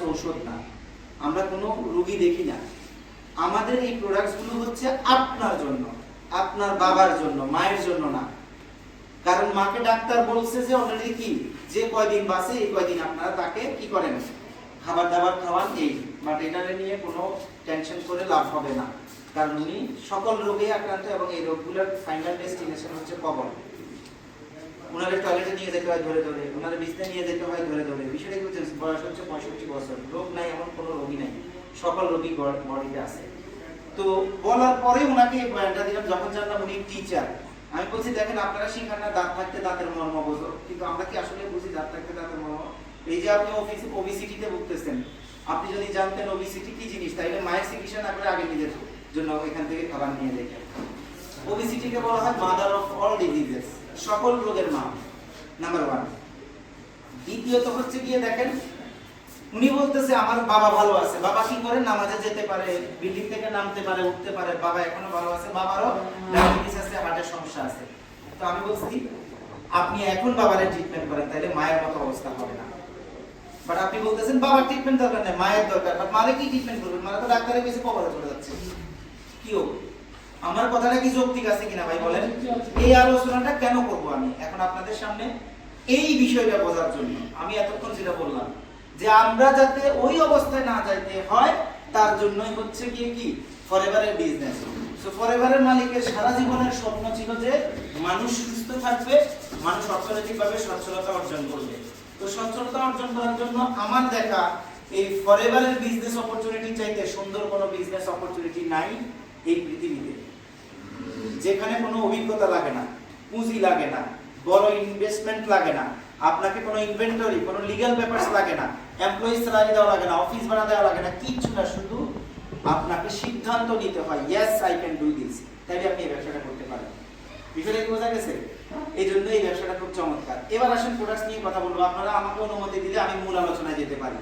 ঔষধ না, আমরা কোনো রোগী দেখি না। আমাদের এই প্রোডাক্টসগুলো হচ্ছে আপনার জন্য, আপনার বাবার জন্য, মায়ের জন্য না। কারণ মাকে ডাক্তার বলছে যে অলরেডি কি, যে কয়দিন বাঁচে এই কয়দিন আপনারা তাকে কি করেন, খাবার দাবার খাওয়ান। এই বাট এটা নিয়ে কোনো টেনশন করে লাভ হবে না, কারণ উনি সকল রোগে আক্রান্ত এবং এই রোগগুলোর ফাইনাল ডেস্টিনেশন হচ্ছে কবর। ওনারে টয়লেটে নিয়ে যেতে হয় ধরে ধরে, ওনারে বিছানায় নিয়ে যেতে হয় ধরে ধরে। বিষয়টা কি হচ্ছে, বয়স হচ্ছে 65 বছর, রোগ নাই এমন কোনো রোগী নাই, সকল রোগী বডিতে আছে। তো বলার পরে ওনাকে এই বয়ানটা দিলাম, যখন জানলাম উনি টিচার। আমি বলছি দেখেন আপনারা শিখান না দাঁত থাকতে দাঁতের মর্ম বোঝো, কিন্তু আমরা কি আসলে বুঝি দাঁত থাকতে দাঁতের মর্ম? এই যে আপনি ওবিসিটিতে ভুগতেছেন, আপনি যদি জানতেন ওবিসিটি কি জিনিস, তাইলে মায়ের চিকিৎসা না করে আগে নিজের জন্য এখান থেকে খাবার নিয়ে যেতেন। ওবিসিটিকে বলা হয় মাদার অফ অল ডিজিজেস, সকল রোগের মা, নাম্বার 1। দ্বিতীয়ত হচ্ছে গিয়ে দেখেন, উনি বলতেছে আমার বাবা ভালো আছে। বাবা কি করে? নামাজে যেতে পারে, বিল্ডিং থেকে নামতে পারে, উঠতে পারে, বাবা এখনো ভালো আছে, বাবারও ডায়াবেটিস আছে, হার্টের সমস্যা আছে। তো আমি বলছি আপনি এখন বাবারে ট্রিটমেন্ট করেন, তাহলে মায়ের মতো অবস্থা হবে না। বাট আপনি বলতেছেন বাবার ট্রিটমেন্ট দরকার নেই, মায়ের দরকার। বাট মারে কি ট্রিটমেন্ট করবেন? মারা তো ডাক্তারের কাছে কবরে চলে যাচ্ছে। কি হোক, আমার কথাটা কি যৌক্তিক আছে কিনা ভাই বলেন? এই আলোচনাটা কেন করব আমি এখন আপনাদের সামনে? এই বিষয়টা বোঝার জন্য আমি এতক্ষণ যেটা বললাম, যে আমরা যাতে ওই অবস্থায় না যাইতে হয়, তার জন্যই হচ্ছে গিয়ে কি ফরএভারের বিজনেস। সো ফরএভারের মালিকের সারা জীবনের স্বপ্ন ছিল যে মানুষ সুস্থ থাকবে, মানুষ অর্থনৈতিকভাবে সচ্ছলতা অর্জন করবে। তো সচ্ছলতা অর্জন করার জন্য আমার দেখা এই ফরএভারের বিজনেস অপরচুনিটি চাইতে সুন্দর কোনো বিজনেস অপরচুনিটি নাই এই পৃথিবীতে, যেখানে কোনো অভিজ্ঞতা লাগে না, পুঁজি লাগে না, বড় ইনভেস্টমেন্ট লাগে না, আপনাকে কোনো ইনভেন্টরি, কোনো লিগ্যাল পেপারস লাগে না, এমপ্লয়ি স্যালারি দেওয়া লাগে না, অফিস ভাড়া দেওয়া লাগে না, কিচ্ছু না। শুধু আপনাকে সিদ্ধান্ত নিতে হয়, yes I can do this, তাইলে আপনি এই ব্যবসাটা করতে পারেন। বিষয়টা কি বোঝা গেছে? এই জন্য এই ব্যবসাটা খুব চমৎকার। এবার আসেন প্রোডাক্টস নিয়ে কথা বলবো। আপনারা আমাকে অনুমতি দিলে আমি মূল আলোচনায় যেতে পারি।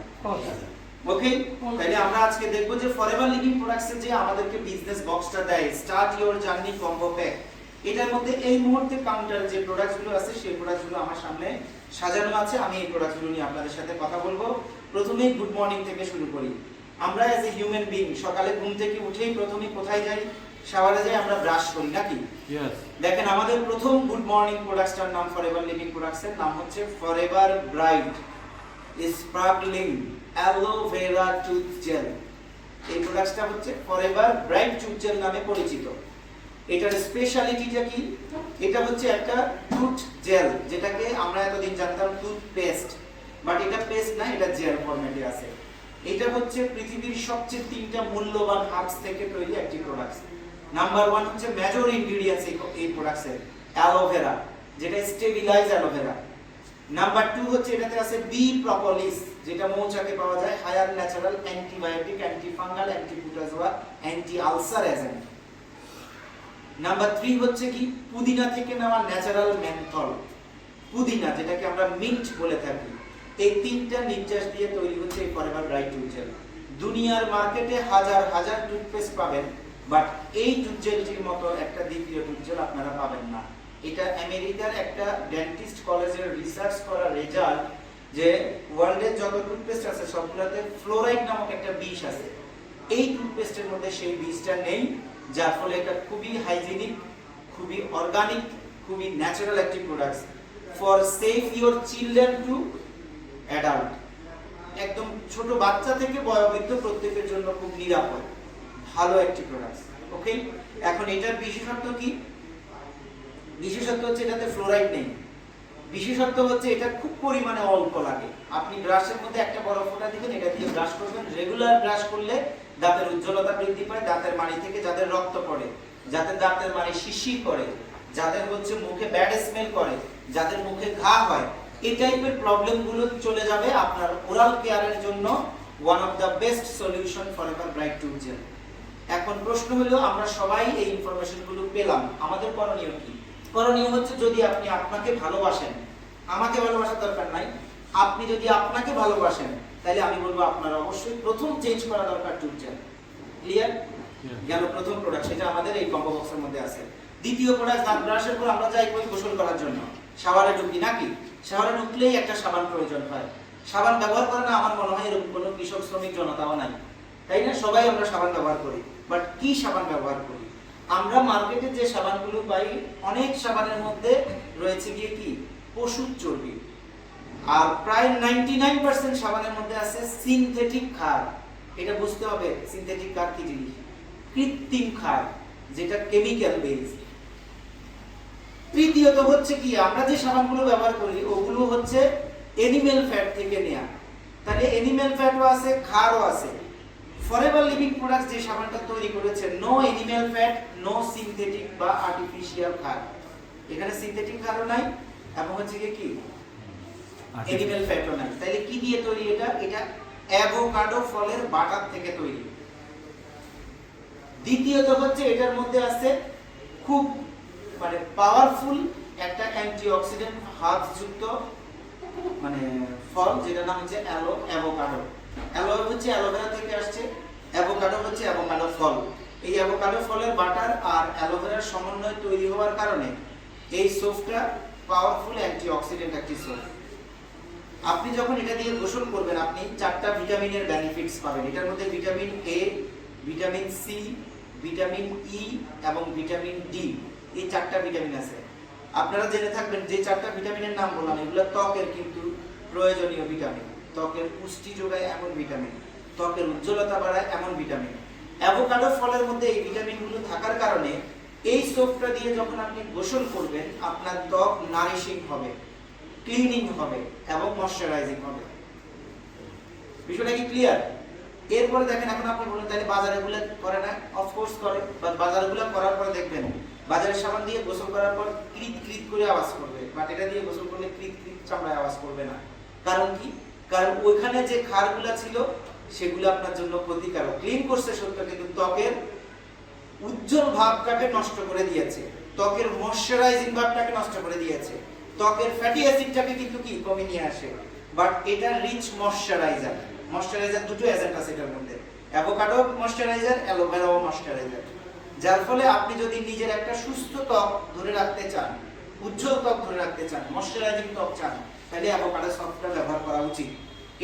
ওকে, তাহলে আমরা আজকে দেখব যে ফরএভার লিভিং প্রোডাক্টস এর যে আমাদেরকে বিজনেস বক্সটা দেয়, start your journey combo pack, এটার মধ্যে এই মুহূর্তে কাউন্টার যে প্রোডাক্টসগুলো আছে সেই প্রোডাক্টসগুলো আমার সামনে সাজানো আছে। আমি এই প্রোডাক্টসগুলো নিয়ে আপনাদের সাথে কথা বলবো। প্রথমেই গুড মর্নিং থেকে শুরু করি। আমরা অ্যাজ এ হিউম্যান বিং সকালে ঘুম থেকে উঠেই প্রথমেই কোথায় যাই? শাওয়ারে যাই, আমরা ব্রাশ করি নাকি? দেখেন আমাদের প্রথম গুড মর্নিং প্রোডাক্টসটার নাম, ফরএভার লিভিং প্রোডাক্টস এর নাম হচ্ছে Forever bright sparkling aloe vera tooth gel. এই প্রোডাক্টসটা হচ্ছে ফরএভার ব্রাইট টুথ জেল নামে পরিচিত। এটার স্পেশালিটিটা কি? এটা হচ্ছে একটা টুথ জেল, যেটাকে আমরা এতদিন জানতাম টুথ পেস্ট, বাট এটা পেস্ট না, এটা জেল ফরম্যাটে আছে। এটা হচ্ছে পৃথিবীর সবচেয়ে 3টা মূল্যবান হার্বস থেকে তৈরি একটি প্রোডাক্ট। নাম্বার 1 হচ্ছে মেজর ইনগ্রেডিয়েন্টস এই প্রোডাক্টসের অ্যালোভেরা, যেটা স্টেবিলাইজ অ্যালোভেরা। নাম্বার 2 হচ্ছে এটাতে আছে বি প্রপোলিস, যেটা মৌচাকে পাওয়া যায়, higher natural antibiotic, antifungal, antiprotozoa, anti ulcer agent. Number 3 হচ্ছে কি পুদিনা থেকে নেওয়া ন্যাচারাল মেন্থল, পুদিনা যেটাকে আমরা মিন্ট বলে থাকি। এই 3টা নির্যাস দিয়ে তৈরি হচ্ছে এই ফরএভার ব্রাইট টুথ জেল। দুনিয়ার মার্কেটে হাজার হাজার টুথপেস্ট পাবেন, বাট এই টুথ জেলটির মতো একটা দ্বিতীয় টুথ জেল আপনারা পাবেন না। এটা আমেরিকার একটা ডেন্টিস্ট কলেজের রিসার্চ করা রেজাল্ট, যে ওয়ার্ল্ডের যত টুথপেস্ট আছে সবগুলোতে ফ্লোরাইড নামক একটা বিষ আছে। এই টুথপেস্টের মধ্যে সেই বিষটা নেই, যার ফলে এটা খুবই হাইজিনিক, খুবই অর্গানিক, খুবই ন্যাচারাল একটি product for safe your children to adult. একদম ছোট বাচ্চা থেকে বয়োবৃদ্ধ প্রত্যেকের জন্য খুব নিরাপদ ভালো একটি প্রোডাক্ট। ওকে, এখন এটার বিশেষত্ব কি? বিশেষত্ব হচ্ছে এটাতে ফ্লোরাইড নেই। বিশেষত্ব হচ্ছে এটা খুব পরিমাণে অল্প লাগে। আপনি ব্রাশের মধ্যে একটা বড় ফোঁটা দিবেন, এটা দিয়ে ব্রাশ করবেন। রেগুলার ব্রাশ করলে দাঁতের উজ্জ্বলতা বৃদ্ধি পায়, দাঁতের মাড়ি থেকে যাদের রক্ত পড়ে, যাদের দাঁতের মাড়ি শিরশির করে, যাদের হচ্ছে মুখে ব্যাড স্মেল করে, যাদের মুখে ঘা হয়, এই টাইপের প্রবলেমগুলো চলে যাবে। আপনার ওরাল কেয়ারের জন্য one of the best solution Forever bright tooth gel. এখন প্রশ্ন হলো, আমরা সবাই এই ইনফরমেশনগুলো পেলাম, আমাদের করণীয় কি? করণীয় হচ্ছে, যদি আপনি আপনাকে ভালোবাসেন, আমাকে ভালোবাসার দরকার নাই, আপনি যদি আপনাকে ভালোবাসেন, তাহলে আমি বলবো আপনার অবশ্যই প্রথম চেঞ্জ করা দরকার টুথ জেল। ক্লিয়ার গেল প্রথম প্রোডাক্ট, সেটা আমাদের এই কম্বো বক্সের মধ্যে আছে। দ্বিতীয় প্রোডাক্ট, দাঁত ব্রাশের পর আমরা যাই কই গোসল করার জন্য, শাওয়ারে ঢুকি নাকি? শাওয়ারে ঢুকলেই একটা সাবান প্রয়োজন হয়। সাবান ব্যবহার করে না আমার মনে হয় এরকম কোনো শ্রমিক জনতাও নাই, তাই না? সবাই আমরা সাবান ব্যবহার করি, বাট কি সাবান ব্যবহার করি? আমরা মার্কেটে যে সাবানগুলো পাই অনেক সাবানের মধ্যে রয়েছে গিয়ে কি পশুর চর্বি, আর প্রায় 99% সাবানের মধ্যে আছে সিনথেটিক ক্ষার। এটা বুঝতে হবে সিনথেটিক ক্ষার কি জিনিস, কৃত্রিম ক্ষার, যেটা কেমিক্যাল বেসড। তৃতীয়ত হচ্ছে কি, আমরা যে সাবানগুলো ব্যবহার করি ওগুলো হচ্ছে এনিম্যাল ফ্যাট থেকে নেওয়া, তাহলে এনিম্যাল ফ্যাটও আছে, ক্ষারও আছে। ফরএভার লিভিং প্রোডাক্টস যে সাবানটা তৈরি করেছে, no animal fat, no synthetic বা আর্টিফিশিয়াল ক্ষার, এখানে সিনথেটিক ক্ষারও নাই এবং হচ্ছে কি এনিম্যাল ফ্যাটও নাই। তাহলে কি দিয়ে তৈরি এটা? এটা অ্যাভোকাডো ফলের বাটার থেকে তৈরি। দ্বিতীয়ত হচ্ছে এটার মধ্যে আছে খুব মানে পাওয়ারফুল একটা অ্যান্টিঅক্সিডেন্ট হার্বযুক্ত মানে ফল, যেটার নাম হচ্ছে অ্যাভোকাডো। অ্যালো হচ্ছে অ্যালোভেরা থেকে আসছে, অ্যাভোকাডো হচ্ছে অ্যাভোকাডো ফল। এই অ্যাভোকাডো ফলের বাটার আর অ্যালোভেরার সমন্বয় তৈরি হওয়ার কারণে এই সোপটা পাওয়ারফুল অ্যান্টিঅক্সিডেন্ট একটি সোপ। আপনি যখন এটা দিয়ে গোসল করবেন আপনি 4টা ভিটামিনের বেনিফিটস পাবেন। এটার মধ্যে vitamin A, vitamin C, vitamin E এবং ভিটামিন ডি, এই 4টা ভিটামিন আছে। আপনারা জেনে থাকবেন যে 4টা ভিটামিনের নাম বললাম এগুলো ত্বকের কিন্তু প্রয়োজনীয় ভিটামিন, ত্বকের পুষ্টি যোগায় এমন ভিটামিন, ত্বকের উজ্জ্বলতা বাড়ায় এমন ভিটামিন। অ্যাভোকাডো ফলের মধ্যে এই ভিটামিনগুলো থাকার কারণে এই সোপটা দিয়ে যখন আপনি গোসল করবেন আপনার ত্বক নারিশিং হবে, ক্লিনিং হবে এবং ময়শ্চারাইজিং হবে। বিষয়টা কি ক্লিয়ার? এরপরে দেখেন, এখন আপনি বলেন তাহলে বাজারেগুলো করে না? অফকোর্স করে, বাট বাজারগুলো করার পরে দেখবেন বাজারের সাবান দিয়ে গোসল করার পর ক্রিট ক্রিট করে আওয়াজ করবে, বাট এটা দিয়ে গোসল করলে ক্রিট ক্রিট চামড়ায় আওয়াজ করবে না। কারণ কি? কারণ ওইখানে যে ক্ষারগুলো ছিল সেগুলো আপনার জন্য ক্ষতিকারক। ক্লিন করছে সত্য, কিন্তু ত্বকের উজ্জ্বল ভাবটাকে নষ্ট করে দিয়েছে, ত্বকের ময়শ্চারাইজিং ভাবটাকে নষ্ট করে দিয়েছে, ত্বকের ফ্যাটি অ্যাসিডটাকে কিন্তু কি কমে নিয়ে আসে। বাট এটা রিচ ময়শ্চারাইজার, ময়শ্চারাইজার দুটো এজেন্ট আছে এটার মধ্যে, অ্যাভোকাডো ময়শ্চারাইজার, অ্যালোভেরাও ময়শ্চারাইজার। যার ফলে আপনি যদি নিজের একটা সুস্থ ত্বক ধরে রাখতে চান, উজ্জ্বল ত্বক ধরে রাখতে চান, ময়শ্চারাইজিং ত্বক চান, তাহলে অ্যাভোকাডো সফটটা ব্যবহার করা উচিত।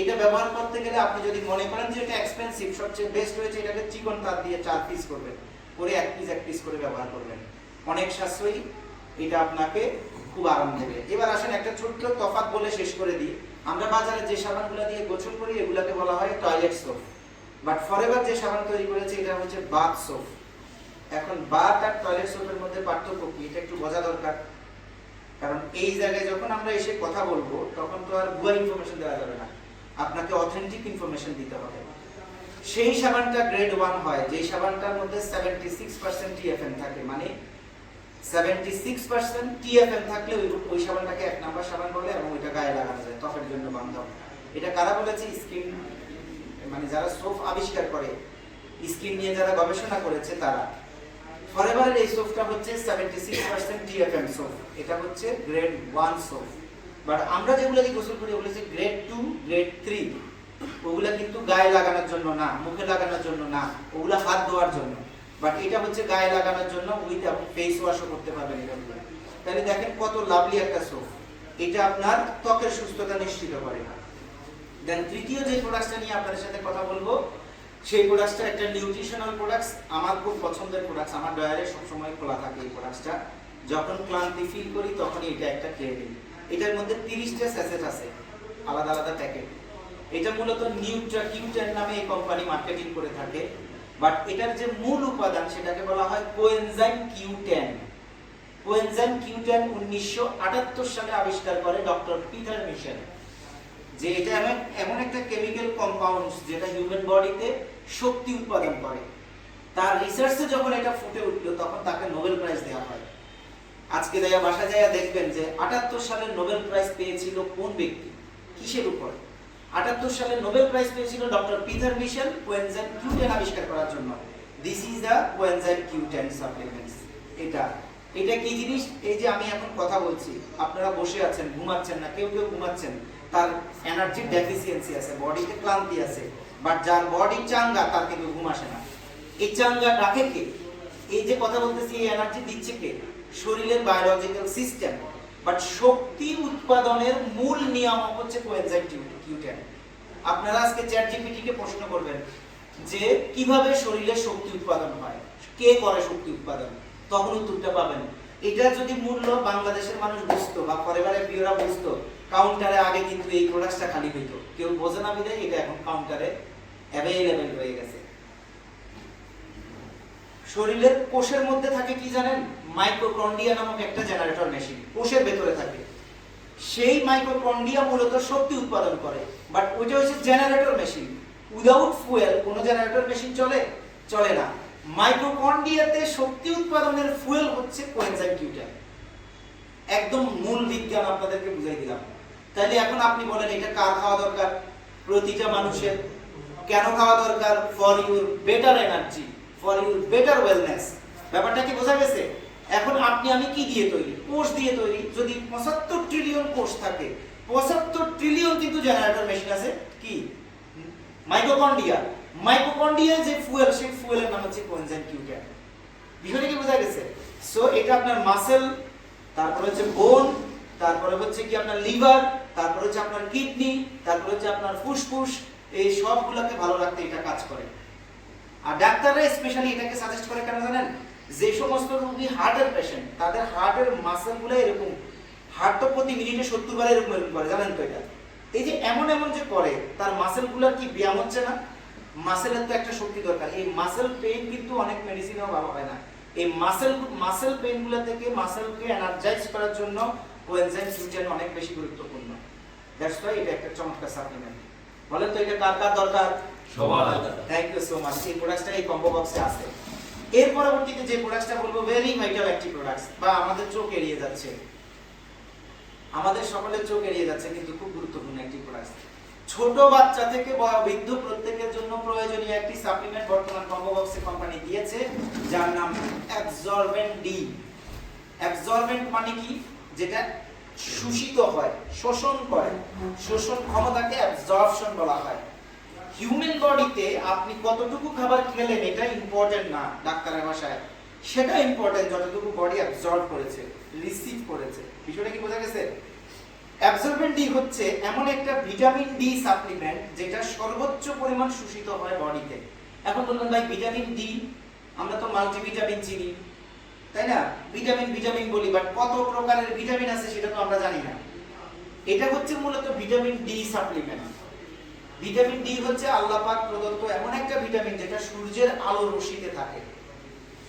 এটা ব্যবহার করতে গেলে আপনি যদি মনে করেন যে এটা এক্সপেন্সিভ, সবচেয়ে বেস্ট হয়েছে এটাকে চিকন তার দিয়ে 4 পিস করবেন, করে এক পিস করে ব্যবহার করবেন, অনেক সাশ্রয়ী, এটা আপনাকে খুব আরাম দেবে। এবার আসেন একটা ছোট্ট তফাৎ বলে শেষ করে দিই। আমরা বাজারে যে সাবানগুলো দিয়ে গোসল করি এগুলাকে বলা হয় টয়লেট সোপ, বাট ফরএভার যে সাবান তৈরি করেছে এটা হচ্ছে বাথ সোপ। এখন বাথ আর টয়লেট সোপের মধ্যে পার্থক্য কি এটা একটু বোঝা দরকার, কারণ এই জায়গায় যখন আমরা এসে কথা বলবো তখন তো আর ভুয়া ইনফরমেশন দেওয়া যাবে না, আপনাকে অথেন্টিক ইনফরমেশন দিতে হবে। সেই সাবানটা গ্রেড 1 হয় যে সাবানটার মধ্যে 76% টিএফএম থাকে, মানে 76% টিএফএম থাকলে ওই সাবানটাকে 1 নাম্বার সাবান বলে এবং ওইটা গায়ে লাগানো যায়, ত্বকের জন্য বান্ধব। এটা কারা বলেছে? স্কিন, মানে যারা সোপ আবিষ্কার করে, স্কিন নিয়ে যারা গবেষণা করেছে তারা। ফরএভারের এই সোপটা হচ্ছে 76% টিএফএম সোপ, এটা হচ্ছে গ্রেড 1 সোপ। বাট আমরা যেগুলো দিয়ে গোসল করি ওগুলো হচ্ছে গ্রেড 2, গ্রেড 3, ওগুলা কিন্তু গায়ে লাগানোর জন্য না, মুখে লাগানোর জন্য না, ওগুলা হাত ধোয়ার জন্য। বাট এটা হচ্ছে গায়ে লাগানোর জন্য, উইথ ফেস ওয়াশও করতে পারবেন এটা দিয়ে। তাহলে দেখেন কত লাভলি একটা সোপ, এটা আপনার ত্বকের সুস্থতা নিশ্চিত করে। দেন তৃতীয় যে প্রোডাক্টটা নিয়ে আপনাদের সাথে কথা বলবো সেই প্রোডাক্টটা একটা নিউট্রিশনাল প্রোডাক্টস, আমার খুব পছন্দের প্রোডাক্টস, আমার ডয়ারে সবসময় খোলা থাকে এই প্রোডাক্টটা। যখন ক্লান্তি ফিল করি তখনই এটা একটা খেয়ে নিই। এটার মধ্যে 30টা স্যাচেট আছে, আলাদা আলাদা প্যাকেট। এটা মূলত নিউট্রাকিউটেন নামে এই কোম্পানি মার্কেটিং করে থাকে, বাট এটার যে মূল উপাদান সেটাকে বলা হয় কোএনজাইম কিউ10। কোএনজাইম কিউ10 1978 সালে আবিষ্কার করে ডক্টর পিটার মিশেল, যে এটা এমন একটা কেমিক্যাল কম্পাউন্ড যেটা হিউম্যান বডিতে শক্তি উৎপাদন করে। তার রিসার্চে যখন এটা ফুটে উঠলো তখন তাকে নোবেল প্রাইজ দেওয়া হয়। আজকে বাসা যায় দেখবেন যে 78 সালে নোবেল প্রাইজ পেয়েছিল কোন ব্যক্তি, কিসের উপর? 78 সালে নোবেল প্রাইজ পেয়েছিল ডক্টর পিটার মিশেল কোএনজাইম কিউ10 আবিষ্কার করার জন্য। দিস ইজ দা কোএনজাইম কিউ10 সাপ্লিমেন্টস। এটা কি জিনিস? এই যে আমি এখন কথা বলছি, আপনারা বসে আছেন, ঘুমাচ্ছেন না, কেউ কেউ ঘুমাচ্ছেন, তার এনার্জি ডেফিসিয়েন্সি আছে, বডিতে ক্লান্তি আছে, বাট যার বডি চাঙ্গা তার কিন্তু ঘুম আসে না। এই চাঙ্গা রাখে কে? এই যে কথা বলতেছি এই এনার্জি দিচ্ছে কে? শরীরের বায়োলজিক্যাল সিস্টেম। বাট শক্তি উৎপাদনের মূল নিয়ামক হচ্ছে কোএনজাইম কিউ10। আপনারা আজকে চ্যাট জিপিটি কে প্রশ্ন করবেন যে কিভাবে শরীরে শক্তি উৎপাদন হয়, কে করে শক্তি উৎপাদন, তখন উত্তরটা পাবেন। এটা যদি মূল্য বাংলাদেশের মানুষ বুঝতো বা ফরএভারের বিওরা বুঝতো, কাউন্টারে আগে কিন্তু এই প্রোডাক্টটা খালি হইতো। কেউ বোঝে না বিধায় এটা এখন কাউন্টারে অ্যাভেলেবেল হয়ে গেছে। শরীরের কোষের মধ্যে থাকে কি জানেন? মাইটোকন্ড্রিয়া নামক একটা জেনারেটর মেশিন কোষের ভেতরে থাকে। সেই মাইটোকন্ড্রিয়া মূলত শক্তি উৎপাদন করে, বাট ওইটা হচ্ছে জেনারেটর মেশিন। উইদাউট ফুয়েল কোন জেনারেটর মেশিন চলে না। মাইটোকন্ড্রিয়াতে শক্তি উৎপাদনের ফুয়েল হচ্ছে কোএনজাইম Q10। একদম মূল বিজ্ঞান আপনাদেরকে বুঝাই দিলাম। তাহলে এখন আপনি বলেন এটা কার খাওয়া দরকার? প্রতিটা মানুষের। কেন খাওয়া দরকার? For your better energy, for your better wellness. ব্যাপারটা কি বোঝা গেছে? এখন আপনি আমি কি দিয়ে তৈরি? কোষ দিয়ে তৈরি। যদি 75 ট্রিলিয়ন কোষ থাকে, 75 ট্রিলিয়ন কিন্তু জেনারেটর মেশিন আছে কি? মাইটোকন্ড্রিয়া। মাইটোকন্ড্রিয়া যে ফুয়েল, সেই ফুয়েলের নাম হচ্ছে কোএনজাইম Q10। বিষয়টা কি বোঝা গেছে? সো এটা আপনার মাসেল, তারপর হচ্ছে বোন, তারপরে হচ্ছে কি আপনার লিভার, তারপর হচ্ছে আপনার কিডনি, তারপর হচ্ছে আপনার ফুসফুস, এই সবগুলোকে ভালো রাখতে এটা কাজ করে। আর ডাক্তাররা স্পেশালি এটাকে সাজেস্ট করে কেন জানেন? যে সমস্ত রোগী হার্টের পেশেন্ট, তাদের হার্টের মাসেলগুলো এরকম, হার্ট তো প্রতি মিনিটে 70 বার এরকম করে, জানেন তো এটা? এই যে এমন যে করে, তার মাসেলগুলোর কি ব্যায়াম হচ্ছে না? মাসেলের তো একটা শক্তি দরকার। এই মাসেল পেইন কিন্তু অনেক মেডিসিনেও ভালো হয় না। এই মাসেল পেইনগুলো থেকে মাসেলকে এনার্জাইজ করার জন্য কোএনজাইম Q10 অনেক বেশি গুরুত্বপূর্ণ। দ্যাটস ওয়াই এটা একটা চমৎকার সাপ্লিমেন্ট। বলেন তো এটা কার কার দরকার? সবার। Thank you so much. এই প্রোডাক্টটা এই কম্বো বক্সে আছে। এর পরবর্তীতে যে প্রোডাক্টটা বলবো, ভেরি ভাইটাল একটি প্রোডাক্ট, বা আমাদের চোখ এড়িয়ে যাচ্ছে, আমাদের সকলের চোখ এড়িয়ে যাচ্ছে, কিন্তু খুব গুরুত্বপূর্ণ একটি প্রোডাক্ট। ছোট বাচ্চা থেকে বৃদ্ধ প্রত্যেকের জন্য প্রয়োজনীয় একটি সাপ্লিমেন্ট বর্তমান কম্বো বক্সে কোম্পানি দিয়েছে, যার নাম অ্যাবজর্বেন্ট ডি। অ্যাবজর্বেন্ট মানে কি? যেটা শোষিত হয়, শোষণ করে, শোষণ ক্ষমতাকে অ্যাবজর্পশন বলা হয়। হিউম্যান বডিতে আপনি কতটুকু খাবার খেলেন এটা ইম্পর্টেন্ট না ডাক্তারের ভাষায়, সেটা ইম্পর্টেন্ট যতটুকু বডি অ্যাবজর্ব করেছে, রিসিভ করেছে। বিষয়টা কি বোঝা গেছে? অ্যাবজর্বেন্ট ডি হচ্ছে এমন একটা ভিটামিন ডি সাপ্লিমেন্ট যেটা সর্বোচ্চ পরিমাণ শোষিত হয় বডিতে। এখন বলুন ভাই, ভিটামিন ডি আমরা তো মাল্টিভিটামিন চিনি, তাই না? ভিটামিন বলি, বাট কত প্রকারের ভিটামিন আছে সেটা তো আমরা জানি না। এটা হচ্ছে মূলত vitamin D supplement. Vitamin D হচ্ছে আল্লাহ পাক প্রদত্ত এমন একটা ভিটামিন যেটা সূর্যের আলো রশ্মিতে থাকে।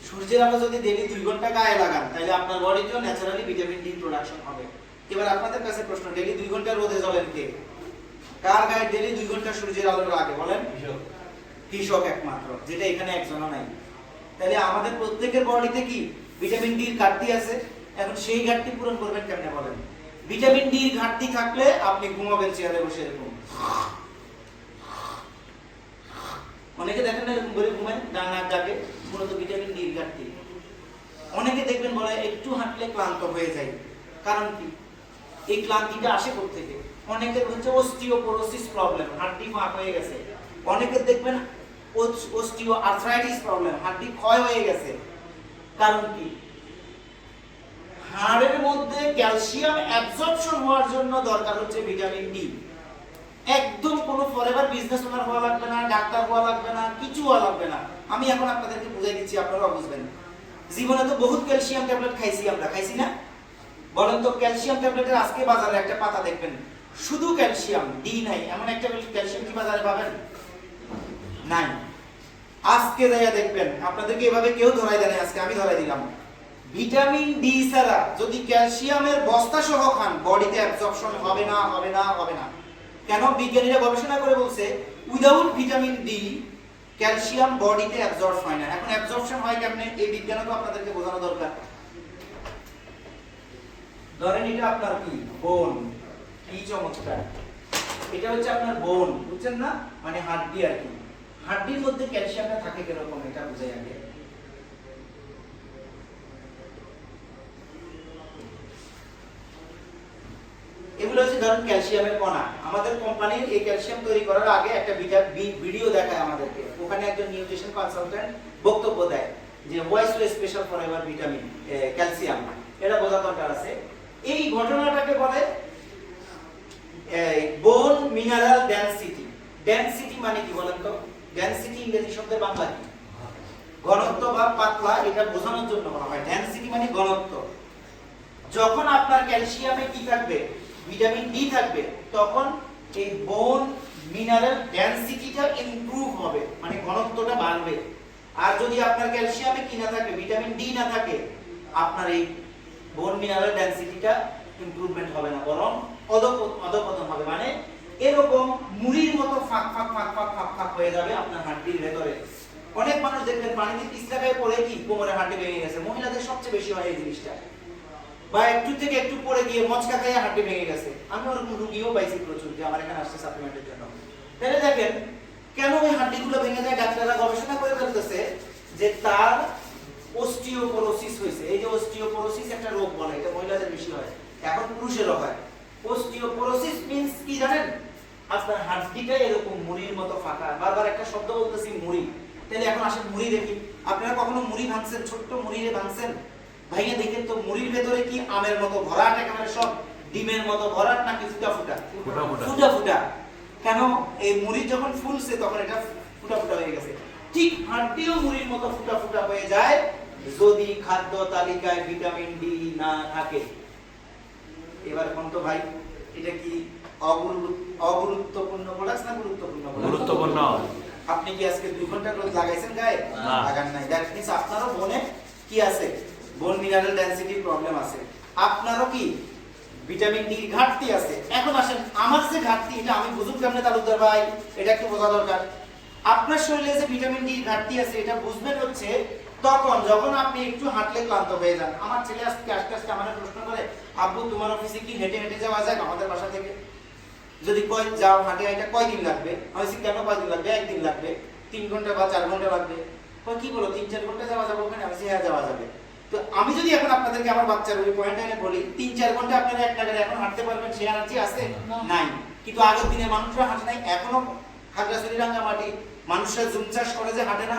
সূর্যের আলো যদি ডেইলি 2 ঘন্টা গায়ে লাগান, তাহলে আপনার বডিতেও ন্যাচারালি ভিটামিন ডি প্রোডাকশন হবে। এবার আপনাদের কাছে প্রশ্ন, ডেইলি 2 ঘন্টা রোদে জ্বলেন কে? কার গায়ে ডেইলি 2 ঘন্টা সূর্যের আলো লাগে বলেন? কৃষক একমাত্র, যেটা এখানে একজনও নাই। তাহলে আমাদের প্রত্যেকের বডিতে কি ভিটামিন ডির ঘাটতি আছে। এখন সেই ঘাটতি পূরণ করবেন কেমনে বলেন? ভিটামিন ডির ঘাটতি থাকলে আপনি ঘুমাবেন চেয়ারে বসে এরকম। অনেকে দেখেন না এরকম করে ঘুমায়, ডাক ডাকে, মূলত ভিটামিন ডির ঘাটতি। অনেকে দেখবেন বলে একটু হাঁটলে ক্লান্ত হয়ে যায়। কারণ কি? এই ক্লান্তিটা আসে কোথা থেকে? অনেকের হচ্ছে অস্টিওপোরোসিস প্রবলেম, হাড়টি ফাঁক হয়ে গেছে। অনেকের দেখবেন অস্টিও আর্থ্রাইটিস প্রবলেম, হাড়টি ক্ষয় হয়ে গেছে। কারণ কি? হাড়ের মধ্যে ক্যালসিয়াম অ্যাবজর্পশন হওয়ার জন্য দরকার হচ্ছে ভিটামিন ডি। একদম কোনো ফরএভার বিজনেস ওনার হওয়া লাগবে না, ডাক্তার হওয়া লাগবে না, কিছু হওয়া লাগবে না। আমি এখন আপনাদেরকে বুঝাই দিচ্ছি, আপনারা বুঝবেন। জীবনে তো বহুত ক্যালসিয়াম ট্যাবলেট খাইছি আমরা, খাইছি না? বলেন তো, ক্যালসিয়াম ট্যাবলেটের আজকে বাজারে একটা পাতা দেখবেন শুধু ক্যালসিয়াম, ডি নাই, এমন একটা ক্যালসিয়াম কি বাজারে পাবেন? নাই। আজকে যাইয়া দেখবেন, আপনাদেরকে এভাবে কেউ ধরাই দেয় না, আজকে আমি ধরাই দিলাম। ভিটামিন ডি ছাড়া যদি ক্যালসিয়ামের বস্তা সহ খান, বডিতে অ্যাবজর্পশন হবে না, হবে না, হবে না। কেন? বিজ্ঞানীরা গবেষণা করে বলছে উইদাউট ভিটামিন ডি ক্যালসিয়াম বডিতে অ্যাবজর্ব হয় না। এখন অ্যাবজর্পশন হয় কেমনে? এই বিজ্ঞানও তো আপনাদেরকে বোঝানো দরকার। ধরেন এটা আপনার কি বোন, কি চমৎকার, এটা হচ্ছে আপনার বোন, বুঝছেন না? মানে হাড্ডি আর কি। হাড্ডির মধ্যে ক্যালসিয়ামটা থাকে কিরকম এটা বুঝাই আগে। এগুলো হচ্ছে ধরেন ক্যালসিয়ামের কণা। আমাদের কোম্পানির এই ক্যালসিয়াম তৈরি করার আগে একটা ভিডিও দেখায় আমাদেরকে। ওখানে একজন নিউট্রিশন কনসালটেন্ট বক্তব্য দেয় যে why so special for ever vitamin calcium, এটা বোঝা দরকার আছে। এই ঘটনাটাকে বলে বোন মিনারেল ডেনসিটি। ডেনসিটি মানে কি বলেন তো? ডেনসিটি ইংরেজি শব্দের বাংলা কি? ঘনত্ব বা পাতলা, এটা বোঝানোর জন্য বলা হয়। ডেনসিটি মানে ঘনত্ব। যখন আপনার ক্যালসিয়ামে কি থাকবে, ভিটামিন ডি থাকবে, তখন এই বোন মিনারেল ডেনসিটিটা ইমপ্রুভ হবে, মানে ঘনত্বটা বাড়বে। আর যদি আপনার ক্যালসিয়ামে কি না থাকে, ভিটামিন ডি না থাকে, আপনার এই বোন মিনারেল ডেনসিটিটা ইমপ্রুভমেন্ট হবে না, বরং অধঃপতন হবে। মানে এরকম মুড়ির মতো ফাঁক ফাঁক ফাঁক ফাঁক ফাঁক ফাঁক হয়ে যাবে আপনার হাড়টির ভেতরে। অনেক মানুষ দেখবেন পানিতে পিছলা খায় পড়ে কি কোমরে হাড়টি ভেঙে গেছে, মহিলাদের সবচেয়ে বেশি হয় এই জিনিসটা। বা একটু থেকে একটু পড়ে গিয়ে মচকা খাইয়া হাড়টি ভেঙে গেছে। আমি ওরকম রুগীও পাইছি প্রচুর, যে আমার এখানে আসছে সাপ্লিমেন্টের জন্য। তাহলে দেখেন কেন ওই হাড়টিগুলো ভেঙে যায়, ডাক্তাররা গবেষণা করে বলতেছে যে তার অস্টিওপোরোসিস হয়েছে। এই যে অস্টিওপোরোসিস একটা রোগ বলে, এটা মহিলাদের বেশি হয়, এখন পুরুষেরও হয়। অস্টিওপোরোসিস মিন্স কি জানেন? আপনার হাড়টিটা এরকম মুড়ির মতো ফাঁকা। বারবার একটা শব্দ বলতেছি, মুড়ি। তাহলে এখন আসেন মুড়ি দেখি। আপনারা কখনো মুড়ি ভাঙছেন? ছোট্ট মুড়িরে ভাঙছেন? ভাইয়া দেখেন তো মুড়ির ভেতরে কি আমের মতো ভরাট, একেবারে সব ডিমের মতো ভরাট, নাকি ফুটা ফুটা? ফুটা ফুটা। কেন? এই মুড়ি যখন ফুলছে তখন এটা ফুটা ফুটা হয়ে গেছে। ঠিক হাড়টিও মুড়ির মতো ফুটা ফুটা হয়ে যায় যদি খাদ্য তালিকায় ভিটামিন ডি না থাকে। এবার কোন তো ভাই, এটা কি অগুরুত্বপূর্ণ প্রোডাক্ট না গুরুত্বপূর্ণ? গুরুত্বপূর্ণ। আপনি কি আজকে 2 ঘন্টা রোজ লাগাইছেন গায়ে? লাগান নাই। দ্যাট মিন্স আপনারও বনে কি আছে? বোন মিনারেল ডেনসিটি প্রবলেম আছে। আপনারও কি ভিটামিন ডি ঘাটতি আছে। এখন আসেন আমার যে ঘাটতি, এটা আমি বুঝুক কেমনে তালুকদার ভাই? এটা একটু বোঝা দরকার। আপনার শরীরে যে ভিটামিন ডি ঘাটতি আছে এটা বুঝবেন হচ্ছে তখন যখন আপনি একটু হাঁটলে ক্লান্ত হয়ে যান। আমার ছেলে আজকে আস্তে আস্তে আমাকে প্রশ্ন করে, আব্বু তোমার অফিসে কি হেঁটে হেঁটে যাওয়া যায় আমাদের বাসা থেকে? যদি কয় যাও হাঁটে হাঁটে কয়দিন লাগবে? আমি বলছি কেন কয়দিন লাগবে? 1 দিন লাগবে। 3 ঘন্টা বা 4 ঘন্টা লাগবে। কয় কি বলো 3-4 ঘন্টা যাওয়া যাবে ওখানে? আমি বলছি হ্যাঁ যাওয়া যাবে। তো আমি যদি এখন আপনাদেরকে আমার বাচ্চার ওই পয়েন্টটা এনে বলি 3-4 ঘন্টা আপনারা এক টাকায় এখন হাঁটতে পারবেন, সে এনার্জি আছে? নাই। কিন্তু আগের দিনের মানুষরা হাঁটে নাই, এখনো খাগড়াছড়ি রাঙ্গামাটি মানুষরা জুম চাষ করে যে হাঁটে না।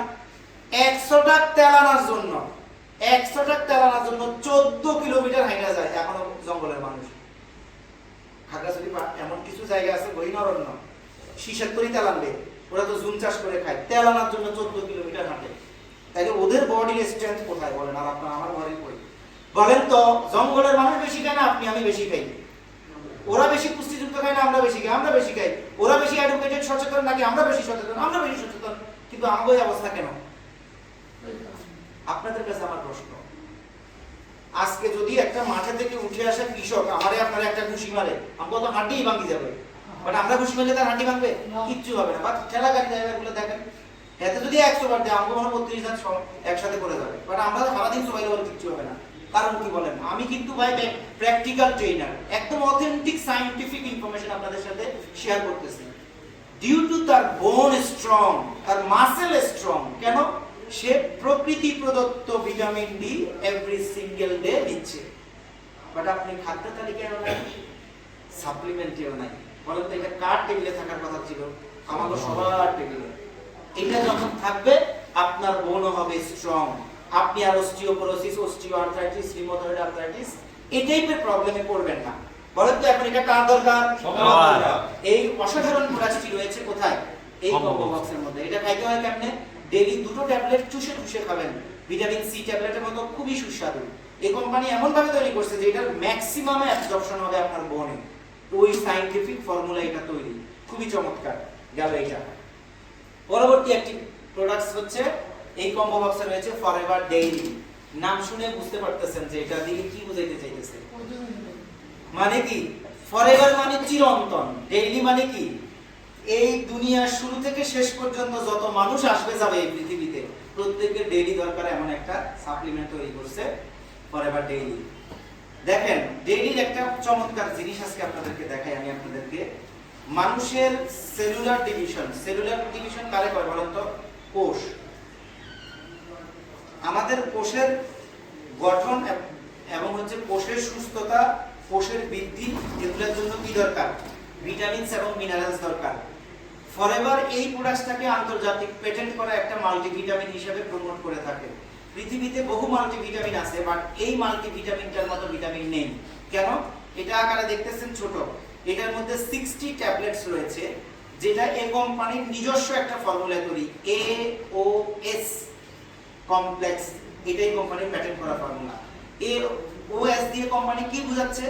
100 টাকা তেল আনার জন্য 14 কিলোমিটার হাঁটা যায় এখনো জঙ্গলের মানুষ। খাগড়াছড়ি এমন কিছু জায়গা আছে গহীন অরণ্য, শিশাত্তরি তেল আনবে, ওরা তো জুম চাষ করে খায়, তেল আনার জন্য 14 কিলোমিটার হাঁটে। তাইলে ওদের বডির স্ট্রেংথ কোথায় বলেন? আর আপনার আমার বডি কই বলেন তো? জঙ্গলের মানুষ বেশি খায় না আপনি আমি বেশি খাই? ওরা বেশি পুষ্টিযুক্ত খায় না আমরা বেশি খাই? আমরা বেশি খাই। ওরা বেশি এডুকেটেড সচেতন নাকি আমরা বেশি সচেতন? আমরা বেশি সচেতন। কিন্তু আমাদের এই অবস্থা কেন? আপনাদের কাছে আমার প্রশ্ন, আজকে যদি একটা মাঠে থেকে উঠে আসা কৃষক আমারে আপনারা একটা ঘুষি মারে, আমরা তো হাঁটিই ভাঙি যাবে। বাট আমরা ঘুষি মারলে তার হাঁটি ভাঙবে? কিচ্ছু হবে না। বাট ঠেলা গাড়ি ড্রাইভারগুলো দেখেন, এতে যদি 100 বার দেয় আমাকে 32 জন একসাথে করে যাবে। বাট আমরা সারাদিন সবাই বলে কিচ্ছু হবে না। কারণ কি বলেন? আমি কিন্তু ভাই প্র্যাকটিক্যাল ট্রেনার, একদম অথেন্টিক সায়েন্টিফিক ইনফরমেশন আপনাদের সাথে শেয়ার করতেছি। ডিউ টু তার বোন স্ট্রং, তার মাসেল স্ট্রং, কেন? সে প্রকৃতি প্রদত্ত vitamin D every single day নিচ্ছে। বাট আপনি খাদ্য তালিকায়ও নাই, সাপ্লিমেন্টেও নাই। বলেন তো এটা কার টেবিলে থাকার কথা ছিল? আমাদের সবার টেবিলে। এটা যখন থাকবে আপনার বোনও হবে স্ট্রং। আপনি আর অস্টিওপোরোসিস, অস্টিওআর্থ্রাইটিস, রিউমাটয়েড আর্থ্রাইটিস এই টাইপের প্রবলেমে পড়বেন না। বলেন তো এখন এটা কার দরকার? সবার। এই অসাধারণ প্রোডাক্টটি রয়েছে কোথায়? এই কম্বো বক্সের মধ্যে। এটা খাইতে হয় কেমনে? ডেইলি 2টো ট্যাবলেট চুষে চুষে খাবেন। ভিটামিন সি ট্যাবলেটের মতো খুবই সুস্বাদু। এই কোম্পানি এমন ভাবে তৈরি করছে যে এটার ম্যাক্সিমাম অ্যাবজর্পশন হবে আপনার বোনে। ওই সায়েন্টিফিক ফর্মুলা এটা তৈরি, খুবই চমৎকার। গেল এটা। পরবর্তী একটি প্রোডাক্টস হচ্ছে এই কম্বো বক্সে রয়েছে ফরএভার ডেইলি। নাম শুনে বুঝতে পারতেছেন যে এটা দিয়ে কি বোঝাইতে চাইতেছে। মানে কি? ফরএভার মানে চিরন্তন, ডেইলি মানে কি? এই দুনিয়ার শুরু থেকে শেষ পর্যন্ত যত মানুষ আসবে যাবে এই পৃথিবীতে, প্রত্যেকের ডেইলি দরকার এমন একটা সাপ্লিমেন্ট তৈরি করছে ফরএভার ডেইলি। দেখেন ডেইলির একটা চমৎকার জিনিস আজকে আপনাদেরকে দেখাই আমি আপনাদেরকে। মানুষের সেলুলার ডিভিশন কারে কয় বলেন তো? কোষ। আমাদের কোষের গঠন এবং হচ্ছে কোষের সুস্থতা, কোষের বৃদ্ধি, এগুলোর জন্য কি দরকার? ভিটামিনস এবং মিনারেলস দরকার। ফরএভার এই প্রোডাক্টটাকে আন্তর্জাতিক পেটেন্ট করা একটা মাল্টিভিটামিন হিসেবে প্রমোট করে থাকে। পৃথিবীতে বহু মাল্টিভিটামিন আছে, বাট এই মাল্টিভিটামিনটার মতো ভিটামিন নেই। কেন? এটা আকারে দেখতেছেন ছোট, এটার মধ্যে 60 ট্যাবলেটস রয়েছে, যেটা এই কোম্পানির নিজস্ব একটা ফর্মুলা তৈরি, AOS কমপ্লেক্স, এটাই কোম্পানির প্যাটেন্ট করা ফর্মুলা। AOS দিয়ে কোম্পানি কি বোঝাচ্ছে,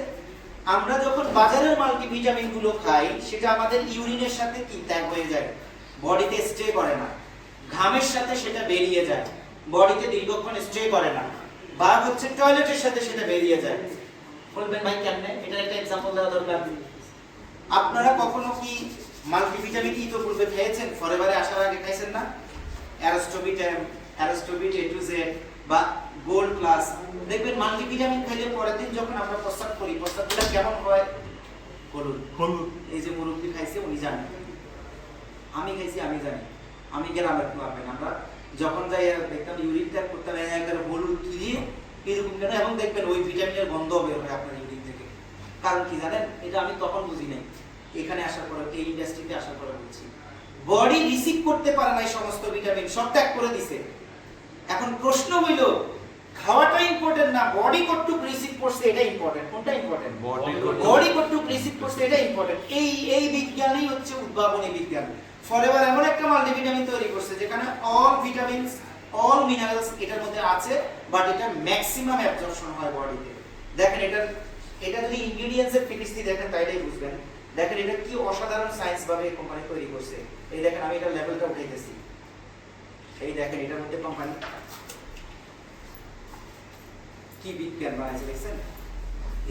আমরা যখন বাজারের মাল্টিভিটামিন গুলো খাই সেটা আমাদের ইউরিনের সাথে কি ত্যাগ হয়ে যায়, বডিতে স্টে করে না, ঘামের সাথে সেটা বেরিয়ে যায়, বডিতে দীর্ঘক্ষণ স্টে করে না, বা হচ্ছে টয়লেটের সাথে সেটা বেরিয়ে যায়। বলবেন ভাই কেমনে, এটার একটা एग्जांपल দেওয়া দরকার। আপনারা কখনো কি মাল্টিভিটামিন ই তো পূর্বে খেয়েছেন, ফরএভারে আসার আগে খাইছেন না? অ্যারোস্টোবিট A to Z বা গোল্ড প্লাস। দেখবেন মাল্টিভিটামিন খেলে পরের দিন যখন আমরা প্রস্রাব করি, প্রস্রাবটা কেমন হয়? হলুদ। এই যে মুরব্বি খাইছে উনি জানেন, আমি খাইছি আমি জানি। আমি গ্রামের পাবেন, আমরা যখন যাই দেখতাম ইউরিন ট্যাগ করতাম একবার হলুদ দিয়ে এরকম কেন, এবং দেখবেন ওই ভিটামিনের গন্ধ বের হয় আপনার ইউরিন থেকে। কারণ কি জানেন, এটা আমি তখন বুঝি নাই, এখানে আসার পরে, এই ইন্ডাস্ট্রিতে আসার পরে বুঝছি। বডি রিসিভ করতে পারে না এই সমস্ত ভিটামিন, সব ত্যাগ করে দিছে। এখন প্রশ্ন হইল, খাওয়াটা ইম্পর্টেন্ট না, বডি কতটুক রিসিভ করছে এটা ইম্পর্টেন্ট। কোনটা ইম্পর্টেন্ট? বডি কতটুক রিসিভ করছে এটা ইম্পর্টেন্ট। এই বিজ্ঞানই হচ্ছে উদ্ভাবনী বিজ্ঞান। ফরএভার এমন একটা মাল্টিভিটামিন তৈরি করছে যেখানে অল ভিটামিনস, অল মিনারেলস এটার মধ্যে আছে, বাট এটা ম্যাক্সিমাম অ্যাবজর্পশন হয় বডিতে। দেখেন এটা যদি ইনগ্রেডিয়েন্টস এর ফিনিশটি দেখেন তাইলেই বুঝবেন। দেখেন এটা কি অসাধারণ সায়েন্স ভাবে কোম্পানি তৈরি করছে। এই দেখেন আমি এটা লেভেলটা উঠাইতেছি, এই দেখেন এটার মধ্যে কোম্পানি কি বিজ্ঞান বানাইছে দেখছেন।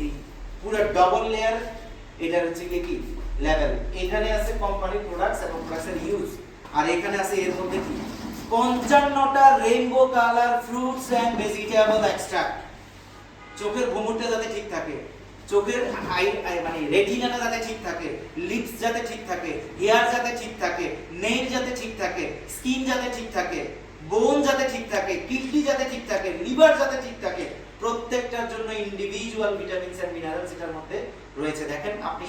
এই পুরো ডাবল লেয়ার, এটা হচ্ছে কি লেভেল। এখানে আছে কোম্পানির প্রোডাক্টস এবং প্রোডাক্টসের ইউজ, আর এখানে আছে এর মধ্যে কি 55টা rainbow colour fruits and vegetable extract. চোখের ঘুমুরটা যাতে ঠিক থাকে, চোখের মানে রেটিনাটা যাতে ঠিক থাকে, লিপস যাতে ঠিক থাকে, হেয়ার যাতে ঠিক থাকে, নেইল যাতে ঠিক থাকে, স্কিন যাতে ঠিক থাকে, বোন যাতে ঠিক থাকে, কিডনি যাতে ঠিক থাকে, লিভার যাতে ঠিক থাকে, প্রত্যেকটার জন্য ইন্ডিভিজুয়াল ভিটামিনস এন্ড মিনারেলস এটার মধ্যে রয়েছে। দেখেন আপনি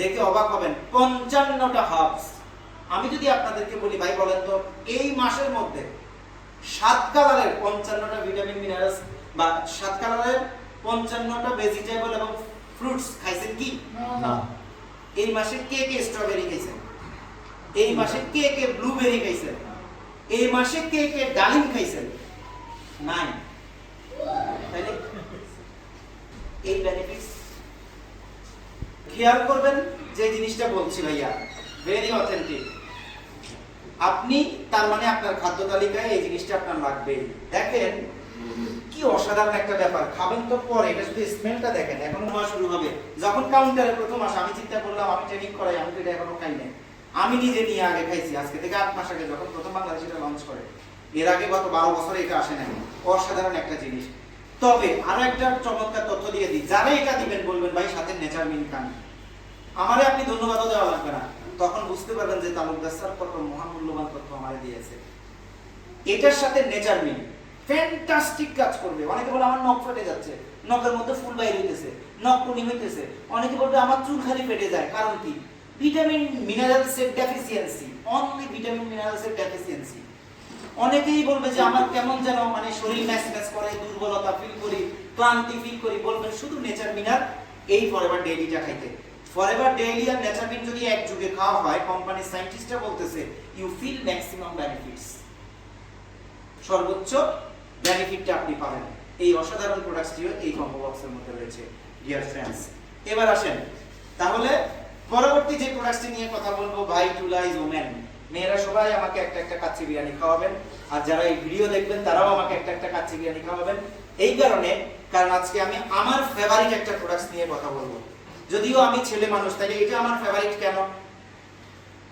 দেখে অবাক হবেন, 55টা হার্বস। আমি যদি আপনাদেরকে বলি ভাই বলেন তো এই মাসের মধ্যে 7 কালারের 55টা ভিটামিন মিনারেলস বা 7 কালারের 55টা ভেজিটেবল এবং ফ্রুটস খাইছেন কি? না। এই মাসে কে কে স্ট্রবেরি খাইছেন? এই মাসে কে কে ব্লুবেরি খাইছেন? এই মাসে কে কে ডালিম খাইছেন? নাই। তাহলে এই বেনিফিটস খেয়াল করবেন, যে জিনিসটা বলছি ভাইয়া ভেরি অথেন্টিক। আপনি তার মানে আপনার খাদ্য তালিকায় এই জিনিসটা আপনার লাগবেই। দেখেন কি অসাধারণ একটা ব্যাপার, খাবেন তো পরে, এটা শুধু স্মেলটা দেখেন। এখন মাস শুরু হবে, যখন কাউন্টারে প্রথম মাস আমি চিন্তা করলাম আমি ট্রেনিং করাই, আমি তো এটা এখনো খাই নাই। আমি নিজে নিয়ে আগে খাইছি, আজকে থেকে 8 মাস আগে যখন প্রথম বাংলাদেশ এটা লঞ্চ করে। এর আগে গত 12 বছরে এটা আসে নাই। অসাধারণ একটা জিনিস। তবে আরো একটা চমৎকার তথ্য দিয়ে দিই, যারা এটা দিবেন বলবেন ভাই সাথে নেচারমিন খান, আমারে আপনি ধন্যবাদও দেওয়া লাগবে না, তখন বুঝতে পারবেন যে তালুকদার স্যার কত মহামূল্যবান তথ্য আমারে দিয়েছে। এটার সাথে নেচারমিন ফ্যান্টাস্টিক কাজ করবে। অনেকে বলে আমার নখ ফেটে যাচ্ছে, নখের মধ্যে ফুল বাইর হইতেছে, নখ টুনি হইতেছে। অনেকে বলবে আমার চুল খালি ফেটে যায়, কারণ কি? ভিটামিন মিনারেলস এর ডেফিসিয়েন্সি, অনলি ভিটামিন মিনারেলস এর ডেফিসিয়েন্সি। অনেকেই বলবে যে আমার কেমন যেন মানে শরীর ম্যাচ ম্যাচ করে, দুর্বলতা ফিল করি, ক্লান্তি ফিল করি, বলবেন শুধু নেচারমিনার এই ফরএভার ডেইলিটা খাইতে। ফরএভার ডেইলি আর নেচারমিন যদি এক যুগে খাওয়া হয়, কোম্পানির সায়েন্টিস্টরা বলতেছে ইউ ফিল ম্যাক্সিমাম বেনিফিটস, সর্বোচ্চ বেনিফিটটা আপনি পাবেন। এই অসাধারণ প্রোডাক্টটিও এই কম্বো বক্সের মধ্যে রয়েছে ডিয়ার ফ্রেন্ডস। এবার আসেন তাহলে পরবর্তী যে প্রোডাক্টটি নিয়ে কথা বলবো, ভাইটুলাইজ ওমেন। মেয়েরা সবাই আমাকে একটা একটা কাচ্চি বিরিয়ানি খাওয়াবেন, আর যারা এই ভিডিও দেখবেন তারাও আমাকে একটা একটা কাচ্চি বিরিয়ানি খাওয়াবেন। এই কারণ আজকে আমি আমার ফেভারিট একটা প্রোডাক্ট নিয়ে কথা বলবো। যদিও আমি ছেলে মানুষ, তাই এটা আমার ফেভারিট কেন?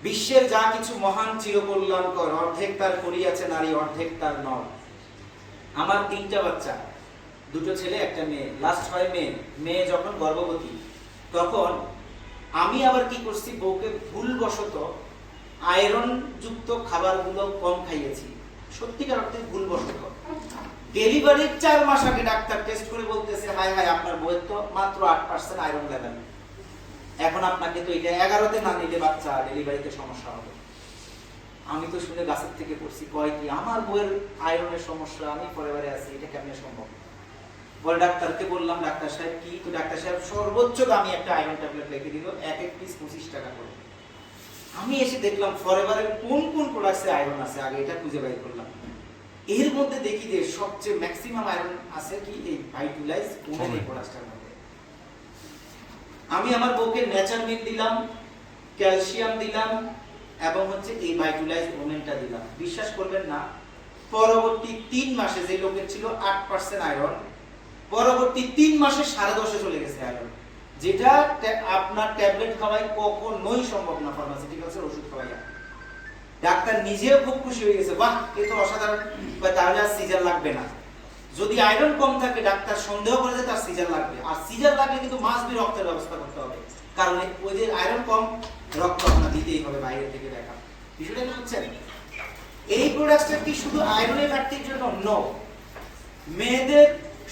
বিশ্বের যা কিছু মহান চিরকল্যাণকর, অর্ধেক তার করিয়াছে নারী, অর্ধেক তার নর। আমার 3টা বাচ্চা, 2টো ছেলে 1টা মেয়ে, লাস্ট হয় মেয়ে যখন গর্ভবতী, তখন আমি আবার কি করছি, বউকে ভুলবশত আয়রন যুক্ত খাবারগুলো কম খাইয়েছি। সত্যিকার অর্থে ভুলবশত। ডেলিভারির 4 মাস আগে ডাক্তার টেস্ট করে বলতেছে হাই হাই আপনার বউয়ের তো মাত্র 8% আয়রন লেভেল, এখন আপনাকে তো এটা 11তে না নিলে বাচ্চা ডেলিভারিতে সমস্যা হবে। আমি তো শুনে গাছের থেকে পড়ছি, কয় কি আমার বউয়ের আয়রনের সমস্যা, আমি পরেবারে আছি, এটা কেমনে সম্ভব? বলে ডাক্তারকে বললাম ডাক্তার সাহেব কি? তো ডাক্তার সাহেব সর্বোচ্চ দামি একটা আয়রন ট্যাবলেট লিখে দিল, এক এক পিস 25 টাকা করে। আমি এসে দেখলাম ফরএভারের কোন কোন প্রোডাক্টসে আয়রন আছে, আগে এটা খুঁজে বের করলাম। এর মধ্যে দেখি যে সবচেয়ে ম্যাক্সিমাম আয়রন আছে কি এই ভাইটুলাইজ ওমেন এই প্রোডাক্টটার মধ্যে। আমি আমার বউকে ন্যাচারমিন দিলাম, ক্যালসিয়াম দিলাম এবং হচ্ছে এই ভাইটুলাইজ ওমেনটা দিলাম। বিশ্বাস করবেন না, পরবর্তী 3 মাসে যে লোকের ছিল 8% আয়রন, পরবর্তী 3 মাসে 10.5 চলে গেছে আয়রন, যেটা আপনার ট্যাবলেট খাওয়াই কখনোই সম্ভব না, ফার্মাসিউটিক্যালসের ওষুধ খাওয়াইয়া। ডাক্তার নিজেও খুব খুশি হয়ে গেছে, বাহ এ তো অসাধারণ, তাহলে আর সিজার লাগবে না। যদি আয়রন কম থাকে ডাক্তার সন্দেহ করে যে তার সিজার লাগবে, আর সিজার লাগলে কিন্তু মাস্ট বি রক্তের ব্যবস্থা করতে হবে, কারণ ওই যে আয়রন কম, রক্ত আপনার দিতেই হবে বাইরে থেকে দেখা। বিষয়টা কি বুঝছেন? এই প্রোডাক্টটা কি শুধু আয়রনের ঘাটতির জন্য? নো, মেয়েদের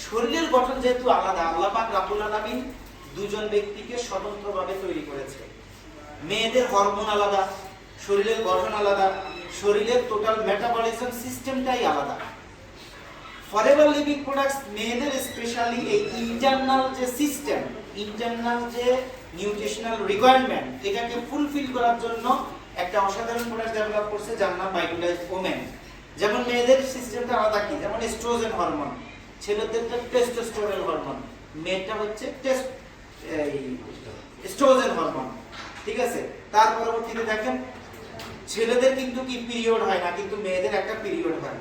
শরীরের গঠন যেহেতু আলাদা, আল্লাহ পাক রব্বুল আলামিন দুজন ব্যক্তিকে স্বতন্ত্রভাবে তৈরি করেছে। মেয়েদের হরমোন আলাদা, শরীরের গঠন আলাদা, শরীরের টোটাল মেটাবলিজম সিস্টেমটাই আলাদা। ফরএভার লিভিং প্রোডাক্টস মেয়েদের স্পেশালি এই ইন্টারনাল যে সিস্টেম, ইন্টারনাল যে নিউট্রিশনাল রিকোয়ারমেন্ট, এটাকে ফুলফিল করার জন্য একটা অসাধারণ প্রোডাক্ট ডেভেলপ করছে যার নাম ভাইটুলাইজ ওমেন। যেমন মেয়েদের সিস্টেমটা আলাদা কি, যেমন এস্ট্রোজেন হরমোন, ছেলেদেরটা টেস্টোস্টেরন হরমোন, মেয়েটা হচ্ছে এস্ট্রোজেন হরমোন, ঠিক আছে। তার পরবর্তীতে দেখেন ছেলেদের কিন্তু কি পিরিয়ড হয় না, কিন্তু মেয়েদের একটা পিরিয়ড হয়।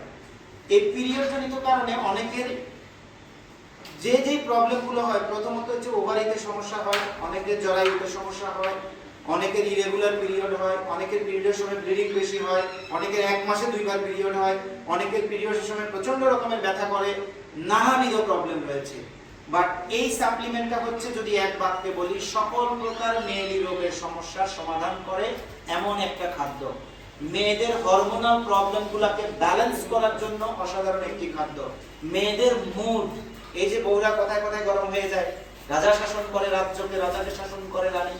এই পিরিয়ড জনিত কারণে অনেকের যে যে প্রবলেমগুলো হয়, প্রথমত হচ্ছে ওভারিতে সমস্যা হয়, অনেকের জরায়ুতে সমস্যা হয়, অনেকের ইরেগুলার পিরিয়ড হয়, অনেকের পিরিয়ডের সময় ব্লিডিং বেশি হয়, অনেকের 1 মাসে 2 বার পিরিয়ড হয়, অনেকের পিরিয়ডের সময় প্রচন্ড রকমের ব্যথা করে, নানাবিধ প্রবলেম রয়েছে। বাট এই সাপ্লিমেন্টটা হচ্ছে, যদি এক বাক্যে বলি, সকল প্রকার মেয়েলি রোগের সমস্যার সমাধান করে এমন একটা খাদ্য। মেয়েদের হরমোনাল প্রবলেমগুলোকে ব্যালেন্স করার জন্য অসাধারণ একটি খাদ্য। মেয়েদের মুড, এই যে বউরা কথায় কথায় গরম হয়ে যায়, রাজা শাসন করে রাজ্যকে, রাজাকে শাসন করে রানী,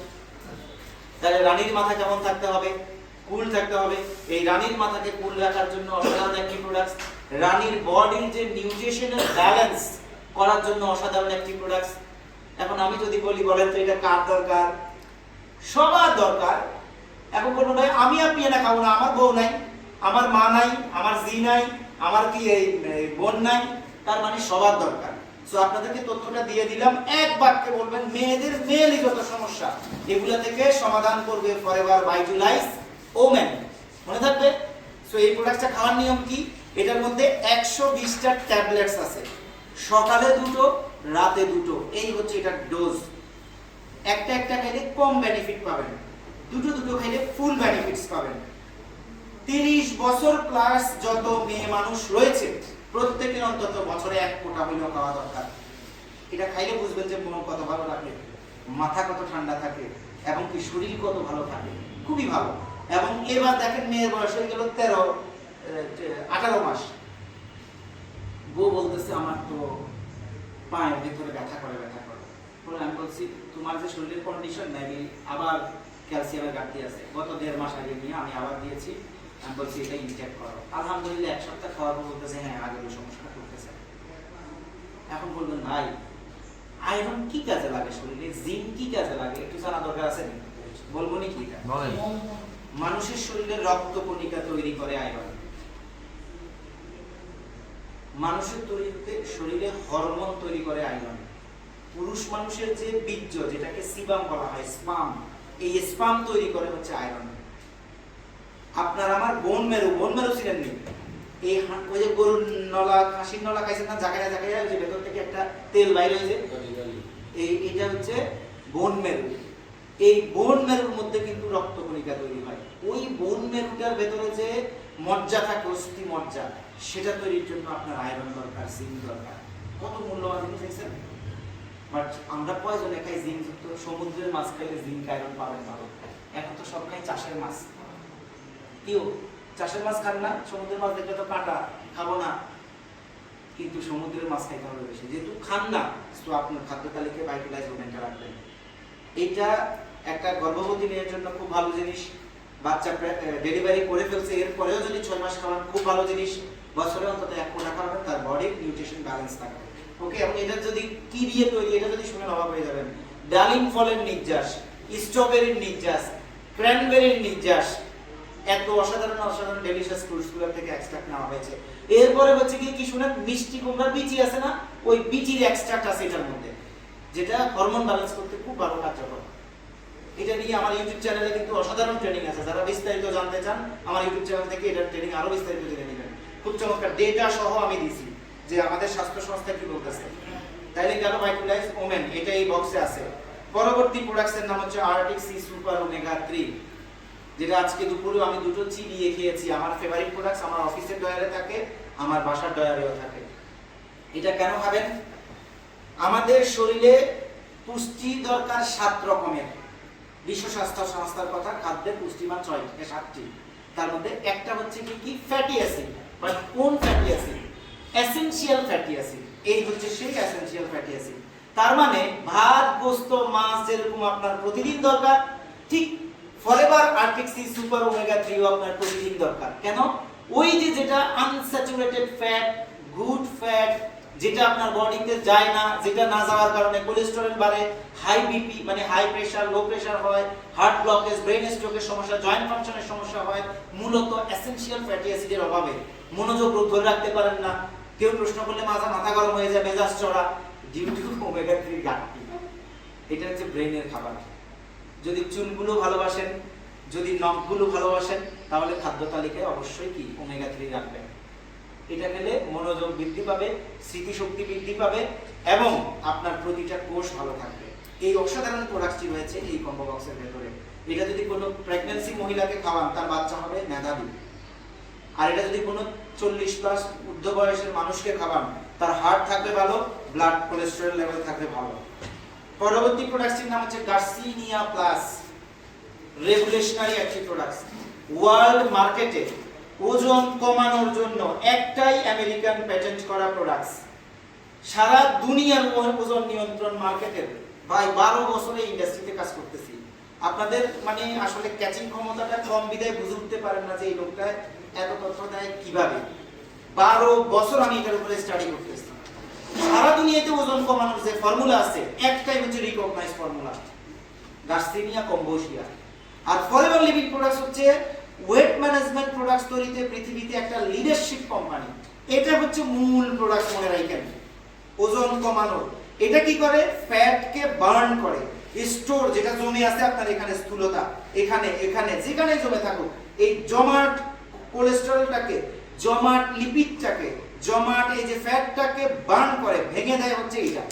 তাহলে রানীর মাথা কেমন থাকতে হবে? কুল থাকতে হবে। এই রানীর মাথাকে কুল রাখার জন্য অসাধারণ একটি প্রোডাক্ট। রানীর বডির যে নিউট্রিশনাল ব্যালেন্স করার জন্য অসাধারণ একটি প্রোডাক্ট। এখন আমি যদি বলি, বলেন তো এটা কার দরকার? সবার দরকার। এখন বলবো ভাই আমি আপনি এটা খাবো না, আমার বউ নাই, আমার মা নাই, আমার জি নাই, আমার কি এই বোন নাই, তার মানে সবার দরকার। সো আপনাদেরকে তথ্যটা দিয়ে দিলাম, এক বাক্যে বলবেন মেয়েদের মেয়েলি যত সমস্যা এগুলা থেকে সমাধান করবে ফরএভার ভাইটুলাইজ ওমেন, মনে থাকবে। সো এই প্রোডাক্টটা খাওয়ার নিয়ম কি? এটার মধ্যে 120টা ট্যাবলেটস আছে, সকালে 2টো, রাতে 2টো, এই হচ্ছে এটার ডোজ। একটা একটা খাইলে কম বেনিফিট পাবেন, 2টো খাইলে ফুল বেনিফিটস পাবেন। 30 বছর প্লাস যত মেয়ে মানুষ রয়েছে প্রত্যেকের অন্তত বছরে 1 ফোঁটা হইলেও খাওয়া দরকার। এটা খাইলে বুঝবেন যে মন কত ভালো থাকে, মাথা কত ঠান্ডা থাকে এবং কি শরীর কত ভালো থাকে, খুবই ভালো। এবং এবার দেখেন মেয়ের বয়স হয়ে গেল 18 মাস, বউ বলতেছে আমার তো পায়ের ভেতরে ব্যথা করে। বলে আমি বলছি তোমার যে শরীরের কন্ডিশন নাই, আবার ক্যালসিয়ামের ঘাটতি আছে, গত 1.5 মাস আগে নিয়ে আমি আবার দিয়েছি, আমি বলছি এটা ইনটেক করো। আলহামদুলিল্লাহ 1 সপ্তাহ খাওয়ার পর বলতেছে হ্যাঁ আগের ওই সমস্যাটা করতেছে। এখন বলবেন ভাই আয়রন কি কাজে লাগে শরীরে, জিঙ্ক কি কাজে লাগে, একটু জানা দরকার আছে না? বলবো নি কি? মানুষের শরীরে রক্ত কণিকা তৈরি করে আয়রন, মানুষের শরীরে হরমোন তৈরি করে আয়রন, পুরুষ মানুষের যে বীর্য যেটাকে সিবাম বলা হয়, স্পাম, এই স্পাম তৈরি করে হচ্ছে আয়রন। আপনার আমার বোন মেরু ছিলেন নি? এই ওই যে গরুর নলা, খাসির নলা খাইছেন না, জায়গায় জায়গায় যে ভেতর থেকে একটা তেল বাইর হয়েছে, এটা হচ্ছে বোন মেরু। এই বোন মেরুর মধ্যে কিন্তু রক্ত কণিকা তৈরি হয়। ওই বোন মেরুটার ভেতরে যে মজ্জা থাকে, অস্থি মজ্জা, সেটা তৈরির জন্য আপনার আয়রন দরকার, জিঙ্ক দরকার। কত মূল্যবান জিনিস দেখছেন। বাট আমরা পয়জনে খাই জিঙ্ক যুক্ত, সমুদ্রের মাছ খাইলে জিঙ্ক আয়রন পাবেন ভালো। এখন তো সব খাই চাষের মাছ, কেউ চাষের মাছ খান না, সমুদ্রের মাছ দেখলে তো কাঁটা, খাবো না, কিন্তু সমুদ্রের মাছ খাইতে হবে বেশি, যেহেতু খান না। তো আপনার খাদ্য তালিকায় ভাইটুলাইজ ওমেনটা রাখবেন। এটা একটা গর্ভবতী মেয়ের জন্য খুব ভালো জিনিস, বাচ্চা ডেলিভারি করে ফেলছে এরপরেও যদি 6 মাস খাওয়ান খুব ভালো জিনিস, বছরে অন্তত 1 ফোঁটা খাওয়াবেন, তার বডির নিউট্রিশন ব্যালেন্স থাকবে। ওকে, এবং এটা যদি কি দিয়ে তৈরি, এটা যদি শুনে অবাক হয়ে যাবেন। ডালিম ফলের নির্যাস, স্ট্রবেরির নির্যাস, ক্র্যানবেরির নির্যাস, এত অসাধারণ অসাধারণ ডেলিশিয়াস ফ্রুটসগুলো থেকে এক্সট্রাক্ট নেওয়া হয়েছে। এরপরে হচ্ছে কি শুনেন, মিষ্টি কুমড়ার বিচি আছে না, ওই বিচির এক্সট্রাক্ট আছে এটার মধ্যে, যেটা হরমোন ব্যালেন্স করতে খুব ভালো কার্যকর। এটা নিয়ে আমার ইউটিউব চ্যানেলে কিন্তু অসাধারণ ট্রেনিং আছে, যারা বিস্তারিত জানতে চান আমার ইউটিউব চ্যানেল থেকে এটার ট্রেনিং আরো বিস্তারিত জেনে নেবেন। খুব চমৎকার ডেটা সহ আমি দিছি যে আমাদের স্বাস্থ্য সংস্থা কি বলতেছে। তাইলে গেল ভাইটালাইজ ওমেন, এটা এই বক্সে আছে। পরবর্তী প্রোডাক্টের নাম হচ্ছে আর্টিক সি সুপার ওমেগা 3, যেটা আজকে দুপুরে আমি দুটো চিবিয়ে খেয়েছি। আমার ফেভারিট প্রোডাক্টস, আমার অফিসের ডয়ারে থাকে, আমার বাসার ডয়ারেও থাকে। এটা কেন খাবেন? আমাদের শরীরে পুষ্টি দরকার 7 রকমের। বিশ্ব স্বাস্থ্য সংস্থার কথা, খাদ্যের পুষ্টিমান 6 থেকে 7টি। তার মধ্যে একটা হচ্ছে কি ফ্যাটি অ্যাসিড। বাট কোন fatty acid? Essential fatty acid. এই হচ্ছে সেই এসেনশিয়াল ফ্যাটি অ্যাসিড। তার মানে ভাত, গোশত, মাছ যেরকম আপনার প্রতিদিন দরকার, ঠিক Forever Arctic sea super omega 3 আপনার প্রতিদিন দরকার। কেন? ওই যে যেটা আনস্যাচুরেটেড ফ্যাট, গুড ফ্যাট, যেটা আপনার বডিতে যায় না, যেটা না যাওয়ার কারণে কোলেস্টেরল বাড়ে, হাই বিপি মানে হাই প্রেসার, লো প্রেসার হয়, হার্ট ব্লকেজ, ব্রেন স্ট্রোকের সমস্যা, জয়েন্ট ফাংশনের সমস্যা হয়, মূলত এসেনশিয়াল ফ্যাটি অ্যাসিডের অভাবে। মনোযোগ ধরে রাখতে পারেন না, কেউ প্রশ্ন করলে মাথা গরম হয়ে যায়, মেজাজ চড়া, ডিউ টু ওমেগা 3 ঘাটতি। এটা হচ্ছে ব্রেনের খাবার। যদি চুলগুলো ভালোবাসেন, যদি নখগুলো ভালোবাসেন, তাহলে খাদ্য তালিকায় অবশ্যই কি ওমেগা 3 রাখবেন। এটা খেলে মনোযোগ বৃদ্ধি পাবে, স্মৃতিশক্তি বৃদ্ধি পাবে এবং আপনার প্রতিটা কোষ ভালো থাকবে। এই অসাধারণ প্রোডাক্টটি রয়েছে এই কম্বো বক্সের ভেতরে। এটা যদি কোনো প্রেগন্যান্সি মহিলাকে খাওয়ান, তার বাচ্চা হবে মেধাবী। আর এটা যদি কোনো 40+ ঊর্ধ্ব বয়সের মানুষকে খাওয়ান, তার হার্ট থাকবে ভালো, ব্লাড কোলেস্টেরল লেভেল থাকবে ভালো। পরবর্তী প্রোডাক্টটির নাম হচ্ছে গার্সিনিয়া প্লাস। রেভলিউশনারি একটি প্রোডাক্ট। ওয়ার্ল্ড মার্কেটে ওজন কমানোর জন্য একটাই আমেরিকান প্যাটেন্ট করা প্রোডাক্ট। সারা দুনিয়ার ওজন নিয়ন্ত্রণ মার্কেটের ভাই 12 বছরে ইন্ডাস্ট্রিতে কাজ করতেছি। আপনাদের মানে আসলে ক্যাচিং ক্ষমতাটা কম বিদায় বুঝে উঠতে পারেন না যে এই লোকটা এত তথ্য দেয় কিভাবে। 12 বছর আমি এটার উপরে স্টাডি করতেছি। সারা দুনিয়াতে ওজন কমানোর যে ফর্মুলা আছে, একটাই হচ্ছে রিকগনাইজ ফর্মুলা, গার্সিনিয়া কম্বোসিয়া। আর ফরএভার লিভিং প্রোডাক্টস হচ্ছে ওয়েট ম্যানেজমেন্ট প্রোডাক্টস তৈরিতে পৃথিবীতে একটা লিডারশিপ কোম্পানি। এটা হচ্ছে মূল প্রোডাক্ট, মনে রাখেন। ওজন কমানো, এটা কি করে? ফ্যাটকে বার্ন করে। স্টোর যেটা জমে আছে আপনার এখানে, স্থূলতা এখানে এখানে যেখানে জমে থাকুক, এই জমাট কোলেস্টেরলটাকে, জমাট লিপিডটাকে, জমাট এই যে ফ্যাটটাকে বার্ন করে, ভেঙে দেয় হচ্ছে এটা।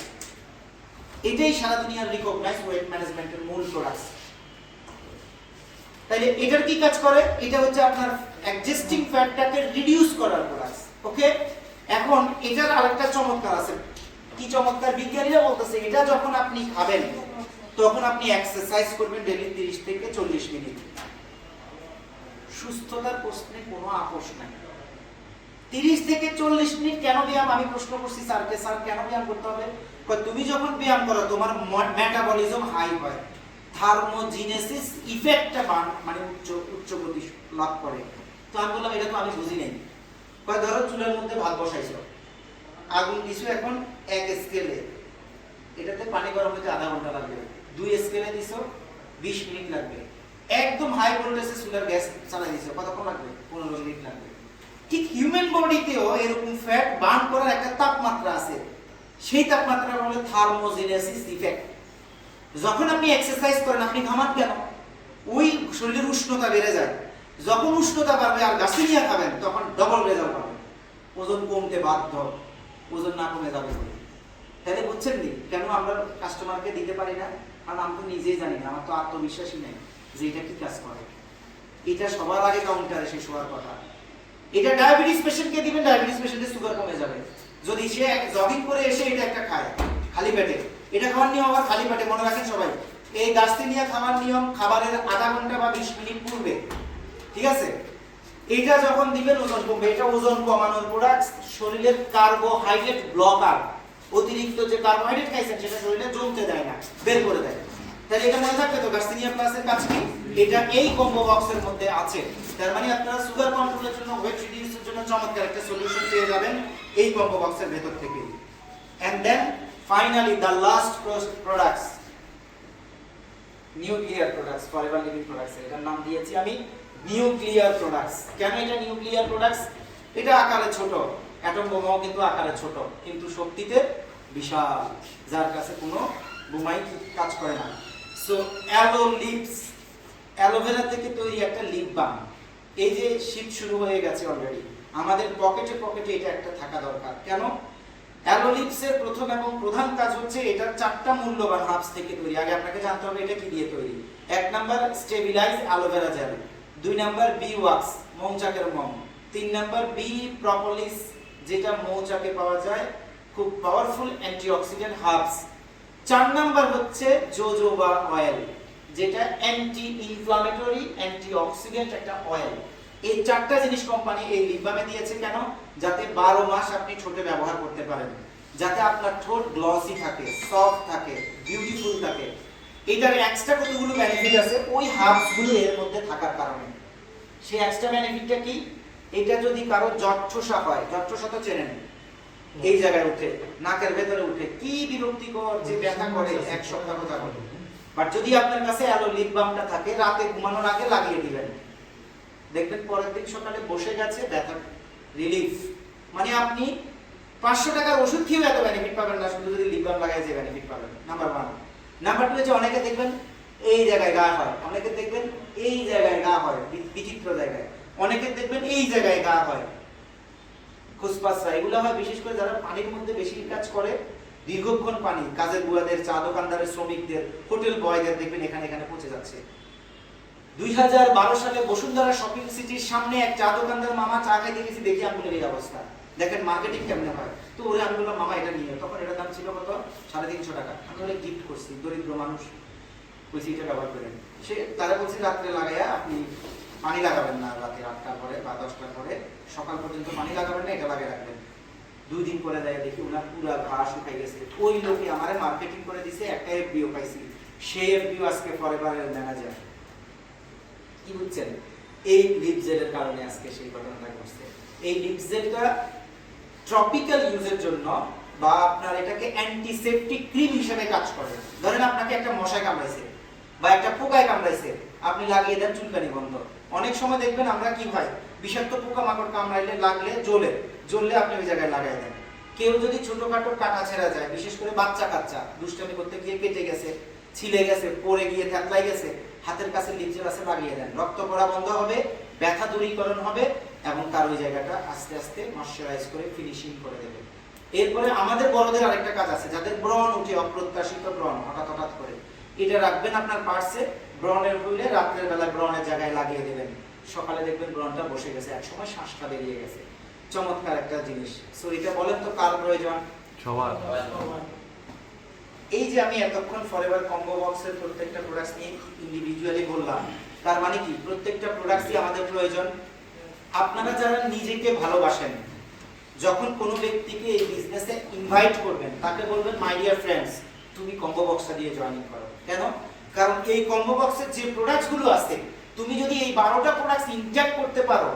এটাই সারা দুনিয়ার রিকগনাইজ ওয়েট ম্যানেজমেন্টের মূল প্রোডাক্ট। তাহলে এটার কি কাজ করে? এটা হচ্ছে আপনার এক্সিস্টিং ফ্যাটটাকে রিডিউস করার প্রোডাক্ট। ওকে, এখন এটার আরেকটা চমৎকার আছে। কি চমৎকার? বিজ্ঞানীরা বলতেছে এটা যখন আপনি খাবেন তখন আপনি এক্সারসাইজ করবেন ডেইলি 30 থেকে 40 মিনিট। সুস্থতার প্রশ্নে কোনো আপোষ নাই। 30 থেকে 40 মিনিট কেন ব্যায়াম? আমি প্রশ্ন করছি স্যারকে, স্যার কেন ব্যায়াম করতে হবে? তুমি যখন ব্যায়াম করো তোমার মেটাবলিজম হাই হয়, থার্মোজেনেসিস ইফেক্টটা মানে উচ্চ গতি লাভ করে। তো আমি বললাম এটা তো আমি বুঝি নাই। ধরো চুলের মধ্যে ভাত বসাইছো, আগুন দিছো এখন 1 স্কেলে, এটাতে পানি গরম হতে আধা ঘন্টা লাগবে। 2 স্কেলে দিছো 20 মিনিট লাগবে। একদম হাই ভোল্টেজে চুলার গ্যাস চালাই দিছো, কতক্ষণ লাগবে? 15 মিনিট লাগবে। ঠিক হিউম্যান বডিতেও এরকম ফ্যাট বার্ন করার একটা তাপমাত্রা আছে, সেই তাপমাত্রা বলে থার্মোজেনেসিস ইফেক্ট। যখন আপনি এক্সারসাইজ করেন, আপনি ঘামান কেন? ওই শরীরের উষ্ণতা বেড়ে যায়। যখন উষ্ণতা বাড়বে আর গার্সিনিয়া খাবেন, তখন ডবল রেজাল্ট পাবেন, ওজন কমতে বাধ্য, ওজন না কমে যাবে বলে। তাহলে বুঝছেন নি কেন আমরা কাস্টমারকে দিতে পারি না? কারণ আমি তো নিজেই জানি না, আমার তো আত্মবিশ্বাসই নেই যে এটা কি কাজ করে। এটা সবার আগে কাউন্টারে শেষ হওয়ার কথা। এটা ডায়াবেটিস পেশেন্টকে দিবেন, ডায়াবেটিস পেশেন্টের সুগার কমে যাবে। যদি সে জগিং করে এসে এটা একটা খায় খালি পেটে, এটা খাওয়ার নিয়ম আবার খালি পেটে, মনে রাখেন সবাই। এই গার্সিনিয়া খাওয়ার নিয়ম খাবারের আধা ঘন্টা বা 20 মিনিট পূর্বে, ঠিক আছে? এটা যখন দিবেন ওজন কমবে। এটা ওজন কমানোর প্রোডাক্ট, শরীরের কার্বোহাইড্রেট ব্লকার। অতিরিক্ত যে কার্বোহাইড্রেট খাইছেন সেটা শরীরে জমতে দেয় না, বের করে দেয়। তাহলে এটা মনে থাকবে তো গার্সিনিয়া প্লাসের কাজ কি? এটা এই কম্বো বক্সের মধ্যে আছে। তার মানে আপনারা সুগার কন্ট্রোলের জন্য, ওয়েট রিডিউসের জন্য চমৎকার একটা সলিউশন পেয়ে যাবেন এই কম্বো বক্সের ভেতর থেকে। And then finally the last products, nuclear products, Forever living products, এটার নাম দিয়েছি আমি নিউক্লিয়ার প্রোডাক্টস। কেন এটা নিউক্লিয়ার প্রোডাক্টস? এটা আকারে ছোট, অ্যাটম বোমাও কিন্তু আকারে ছোট, কিন্তু শক্তিতে বিশাল, যার কাছে কোনো বোমাই কাজ করে না। সো অ্যালো লিপস, অ্যালোভেরা থেকে তৈরি একটা লিপ বাম। এই যে শীত শুরু হয়ে গেছে অলরেডি, আমাদের পকেটে পকেটে এটা একটা থাকা দরকার। কেন? অ্যালো লিপসের প্রথম এবং প্রধান কাজ হচ্ছে এটার 4টা মূল্যবান হার্বস থেকে তৈরি। আগে আপনাকে জানতে হবে এটা কি দিয়ে তৈরি। 1 number stabilize aloe vera gel, 2 number bee wax, মৌচাকের মম, 3 নাম্বার বি প্রপোলিস, যেটা মৌচাকে পাওয়া যায়, খুব পাওয়ারফুল অ্যান্টিঅক্সিডেন্ট হার্বস। 4 নাম্বার হচ্ছে জোজোবা অয়েল, যেটা অ্যান্টি ইনফ্লামেটরি অ্যান্টিঅক্সিডেন্ট একটা অয়েল। এই 4টা জিনিস কোম্পানি এই লিপ বামে দিয়েছে। কেন? যাতে 12 মাস আপনি ঠোঁটে ব্যবহার করতে পারেন, যাতে আপনার ঠোঁট গ্লসি থাকে, সফট থাকে, বিউটিফুল থাকে। এটার এক্সট্রা কতগুলো বেনিফিট আছে ওই হার্বস গুলো এর মধ্যে থাকার কারণে। সেই এক্সট্রা বেনিফিটটা কি? এটা যদি কারো জটঠোসা হয়, জটঠোসা তো চেনেন, এই জায়গায় উঠে, নাকের ভেতরে উঠে, কি বিরক্তিকর যে ব্যথা করে, এক সপ্তাহ যাবে। বাট যদি আপনার কাছে অ্যালো লিপ বামটা থাকে, রাতে ঘুমানোর আগে লাগিয়ে দিবেন, দেখবেন পরের দিন সকালে বসে গেছে, ব্যথা রিলিফ। মানে আপনি 500 টাকার ওষুধ খেয়েও এত বেনিফিট পাবেন না, শুধু যদি লিপ বাম লাগায় যে বেনিফিট পাবেন। নাম্বার 1। নাম্বার 2 হচ্ছে অনেকে দেখবেন এই জায়গায় গা হয়, অনেকে দেখবেন এই জায়গায় গা হয়, বিচিত্র জায়গায়, অনেকে দেখবেন এই জায়গায় গা হয়, খুসপাসরা, এগুলো হয় বিশেষ করে যারা পানির মধ্যে বেশি কাজ করে, দীর্ঘক্ষণ পানি, কাজের বুয়াদের, চা দোকানদারের, শ্রমিকদের, হোটেল বয়দের দেখবেন এখানে এখানে পচে যাচ্ছে। 2012 সালে বসুন্ধরা শপিং সিটির সামনে এক চা দোকানদার মামা চা খাইতে গেছি, দেখি আঙ্গুলের এই অবস্থা। দেখেন মার্কেটিং কেমনে হয়। তো ওরে আমি বললাম মামা এটা নিয়ে, তখন এটার দাম ছিল কত? 350 টাকা। আমি ওরে গিফট করছি, দরিদ্র মানুষ, কইছি এটা ব্যবহার করেন। সে তারা বলছে রাত্রে লাগাইয়া আপনি পানি লাগাবেন না, রাতে 8টার পরে বা 10টার পরে সকাল পর্যন্ত পানি লাগাবেন না, এটা লাগিয়ে রাখবেন। 2 দিন পরে যায় দেখি ওনার পুরা ঘা শুকাই গেছে। ওই লোকে আমারে মার্কেটিং করে দিছে, একটা এফবিও পাইছি, সেই এফবিও আজকে ফরএভারের ম্যানেজার। কি বুঝছেন? এই লিপ জেলের কারণে আজকে সেই ঘটনাটা ঘটছে। এই লিপ জেলটা ট্রপিক্যাল ইউজের জন্য বা আপনার এটাকে অ্যান্টিসেপটিক ক্রিম হিসেবে কাজ করে। ধরেন আপনাকে একটা মশায় কামড়াইছে বা একটা পোকায় কামড়াইছে, আপনি লাগিয়ে দেন, চুলকানি বন্ধ। অনেক সময় দেখবেন আমরা কি হয়, বিষাক্ত পোকামাকড় কামড়াইলে লাগলে জ্বললে আপনি ওই জায়গায় লাগাই দেন। কেউ যদি ছোটখাটো কাটা ছেঁড়া যায়, বিশেষ করে বাচ্চা কাচ্চা দুষ্টামি করতে গিয়ে কেটে গেছে, ছিলে গেছে, পড়ে গিয়ে থেতলাই গেছে, হাতের কাছে লিপ জেল আছে, লাগিয়ে দেন, রক্ত পড়া বন্ধ হবে, ব্যথা দূরীকরণ হবে এবং তার ওই জায়গাটা আস্তে আস্তে ময়শ্চারাইজ করে ফিনিশিং করে দেবে। এরপরে আমাদের বড়দের আরেকটা কাজ আছে, যাদের ব্রণ উঠে, অপ্রত্যাশিত ব্রণ হঠাৎ করে, এটা রাখবেন আপনার পার্সে, ব্রণের হইলে রাত্রের বেলায় ব্রণের জায়গায় লাগিয়ে দেবেন, সকালে দেখবেন ব্রণটা বসে গেছে, একসময় শ্বাসটা বেরিয়ে গেছে। চমৎকার একটা জিনিস। সো এটা বলেন তো কার প্রয়োজন? সবার। এই যে আমি এতক্ষণ ফরএভার কম্বো বক্সের প্রত্যেকটা প্রোডাক্টস নিয়ে ইন্ডিভিজুয়ালি বললাম, তার মানে কি প্রত্যেকটা প্রোডাক্টই আমাদের প্রয়োজন। আপনারা যারা নিজেকে ভালোবাসেন, যখন কোনো ব্যক্তিকে এই বিজনেসে ইনভাইট করবেন, তাকে বলবেন মাই ডিয়ার ফ্রেন্ডস, তুমি কম্বো বক্সটা দিয়ে জয়েন করো। কেন? কারণ এই কম্বো বক্সের যে প্রোডাক্টসগুলো আছে, তুমি যদি এই 12টা প্রোডাক্টস ইনজেক্ট করতে পারো,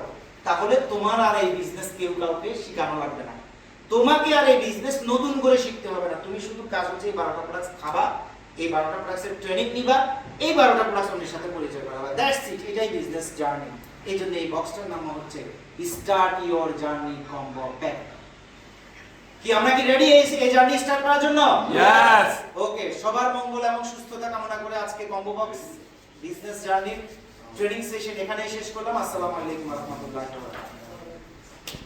তাহলে তোমার আর এই বিজনেস কেউ কাউকে শেখানো লাগবে না, তোমাকে আর এই বিজনেস নতুন করে শিখতে হবে না। তুমি শুধু কাজ হচ্ছে এই 12টা প্রোডাক্টস খাবা, এই 12টা প্রোডাক্টসের ট্রেনিং নিবা, এই 12টা প্রোডাক্টস অন্যের সাথে পরিচয় করাবা, দ্যাটস ইট। এটাই বিজনেস জার্নি। এই জন্য এই বক্সটার নাম হচ্ছে start your journey combo pack. কি আমরা কি রেডি এই জার্নি স্টার্ট করার জন্য? यस। ওকে, সবার মঙ্গল এবং সুস্থতা কামনা করে আজকে combo box business journey training session এখানেই শেষ করলাম। আসসালামু আলাইকুম ওয়া রাহমাতুল্লাহি ওয়া বারাকাতুহু।